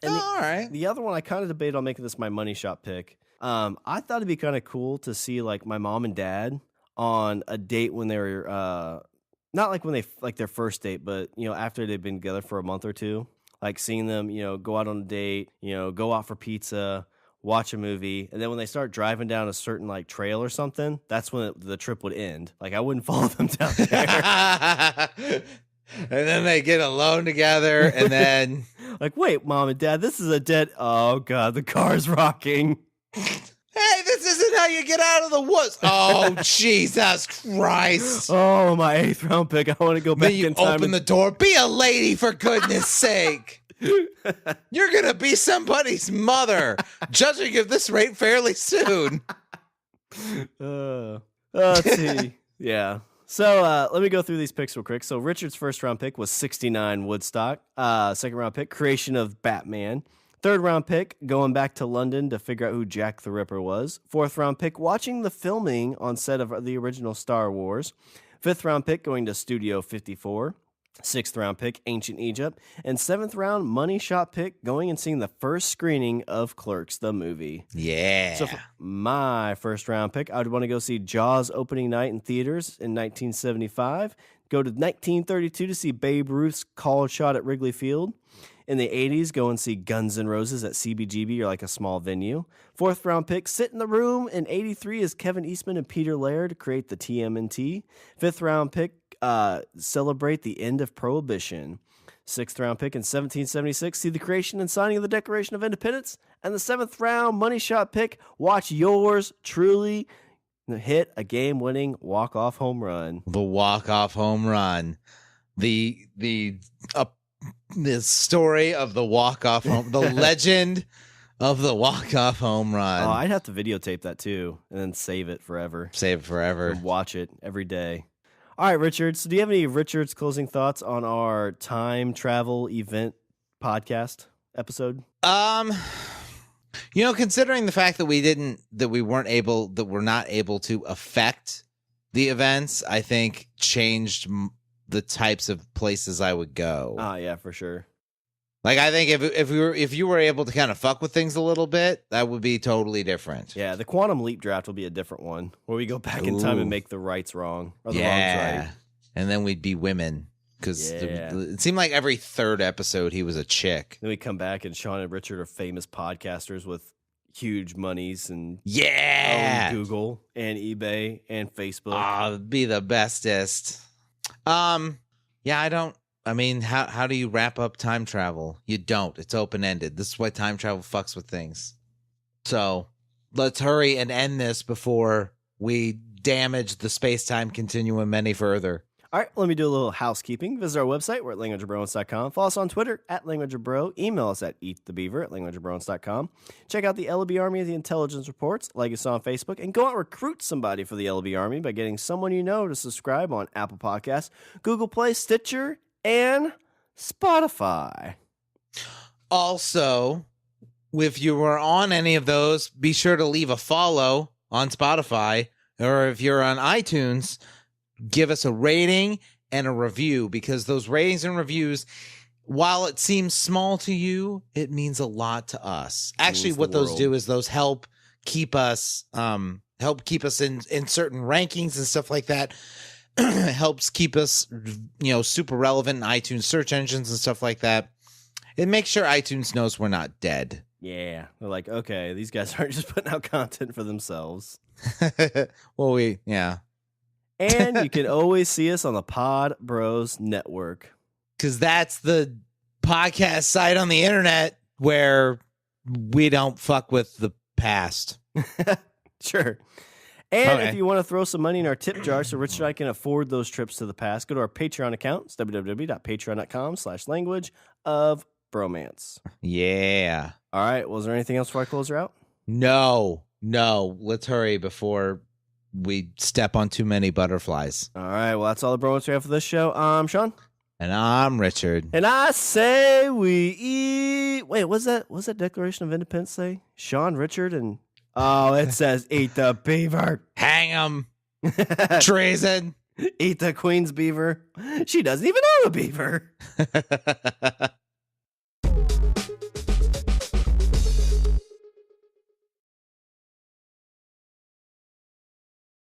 And all right. The other one, I kind of debated on making this my money shot pick. I thought it'd be kind of cool to see like my mom and dad on a date when they were, not like when they, like their first date, but, after they've been together for a month or two. Like seeing them, go out on a date, go out for pizza, watch a movie, and then when they start driving down a certain like trail or something, that's when the trip would end. Like I wouldn't follow them down there. And then they get alone together, and then like, wait, mom and dad, this is a dead. Oh god, the car's rocking. Hey, this isn't how you get out of the woods. Oh, Jesus Christ. Oh, my 8th round pick. I want to go back in time. Open the door. Be a lady, for goodness sake. You're going to be somebody's mother. Judging at this rate fairly soon. Let's see. Yeah. So let me go through these picks real quick. So Richard's first round pick was 69 Woodstock. Second round pick, creation of Batman. Third round pick, going back to London to figure out who Jack the Ripper was. Fourth round pick, watching the filming on set of the original Star Wars. Fifth round pick, going to Studio 54. Sixth round pick, Ancient Egypt. And seventh round money shot pick, going and seeing the first screening of Clerks, the movie. Yeah. So for my first round pick, I would want to go see Jaws opening night in theaters in 1975. Go to 1932 to see Babe Ruth's called shot at Wrigley Field. In the 80s, go and see Guns N' Roses at CBGB or like a small venue. Fourth round pick, sit in the room in 83 as Kevin Eastman and Peter Laird to create the TMNT. Fifth round pick, celebrate the end of Prohibition. Sixth round pick in 1776, see the creation and signing of the Declaration of Independence. And the seventh round money shot pick, watch yours truly hit a game-winning walk-off home run. The walk-off home run. The story of the walk-off home, the legend of the walk-off home run. Oh, I'd have to videotape that too and then save it forever. Save it forever. And watch it every day. All right, Richard. So do you have any Richard's closing thoughts on our time travel event podcast episode? Considering the fact that we're not able to affect the events, I think changed the types of places I would go. Ah, yeah, for sure. Like I think if you were able to kind of fuck with things a little bit, that would be totally different. Yeah, the quantum leap draft will be a different one where we go back in time and make the rights wrong or the wrongs right. And then we'd be women because it seemed like every third episode he was a chick. Then we come back and Shawn and Richard are famous podcasters with huge monies and own Google and eBay and Facebook. Oh, it'd be the bestest. How do you wrap up time travel? You don't. It's open-ended. This is why time travel fucks with things. So let's hurry and end this before we damage the space-time continuum any further. All right, let me do a little housekeeping. Visit our website. We're at languageofbromance.com. Follow us on Twitter at languageofbro. Email us at eatthebeaver at languageofbromance.com. Check out the LB Army of the Intelligence Reports. Like us on Facebook. And go out and recruit somebody for the LB Army by getting someone you know to subscribe on Apple Podcasts, Google Play, Stitcher, and Spotify. Also, if you were on any of those, be sure to leave a follow on Spotify. Or if you're on iTunes, give us a rating and a review, because those ratings and reviews, while it seems small to you, it means a lot to us. Actually, what those do is those help keep us in certain rankings and stuff like that. Helps keep us, super relevant in iTunes search engines and stuff like that. It makes sure iTunes knows we're not dead. Yeah. They're like, okay, these guys aren't just putting out content for themselves. Well, And you can always see us on the Pod Bros Network. Because that's the podcast site on the internet where we don't fuck with the past. Sure. And Okay. if you want to throw some money in our tip jar so Rich and I can afford those trips to the past, go to our Patreon account. It's www.patreon.com/language of bromance. Yeah. All right. Well, is there anything else before I close her out? No. Let's hurry before we step on too many butterflies. All right. Well, that's all the bromance we have for this show. I'm Shawn. And I'm Richard. And I say we eat. Wait, what's that Declaration of Independence say? Shawn, Richard, and it says eat the beaver. Hang 'em. Treason. Eat the queen's beaver. She doesn't even own a beaver.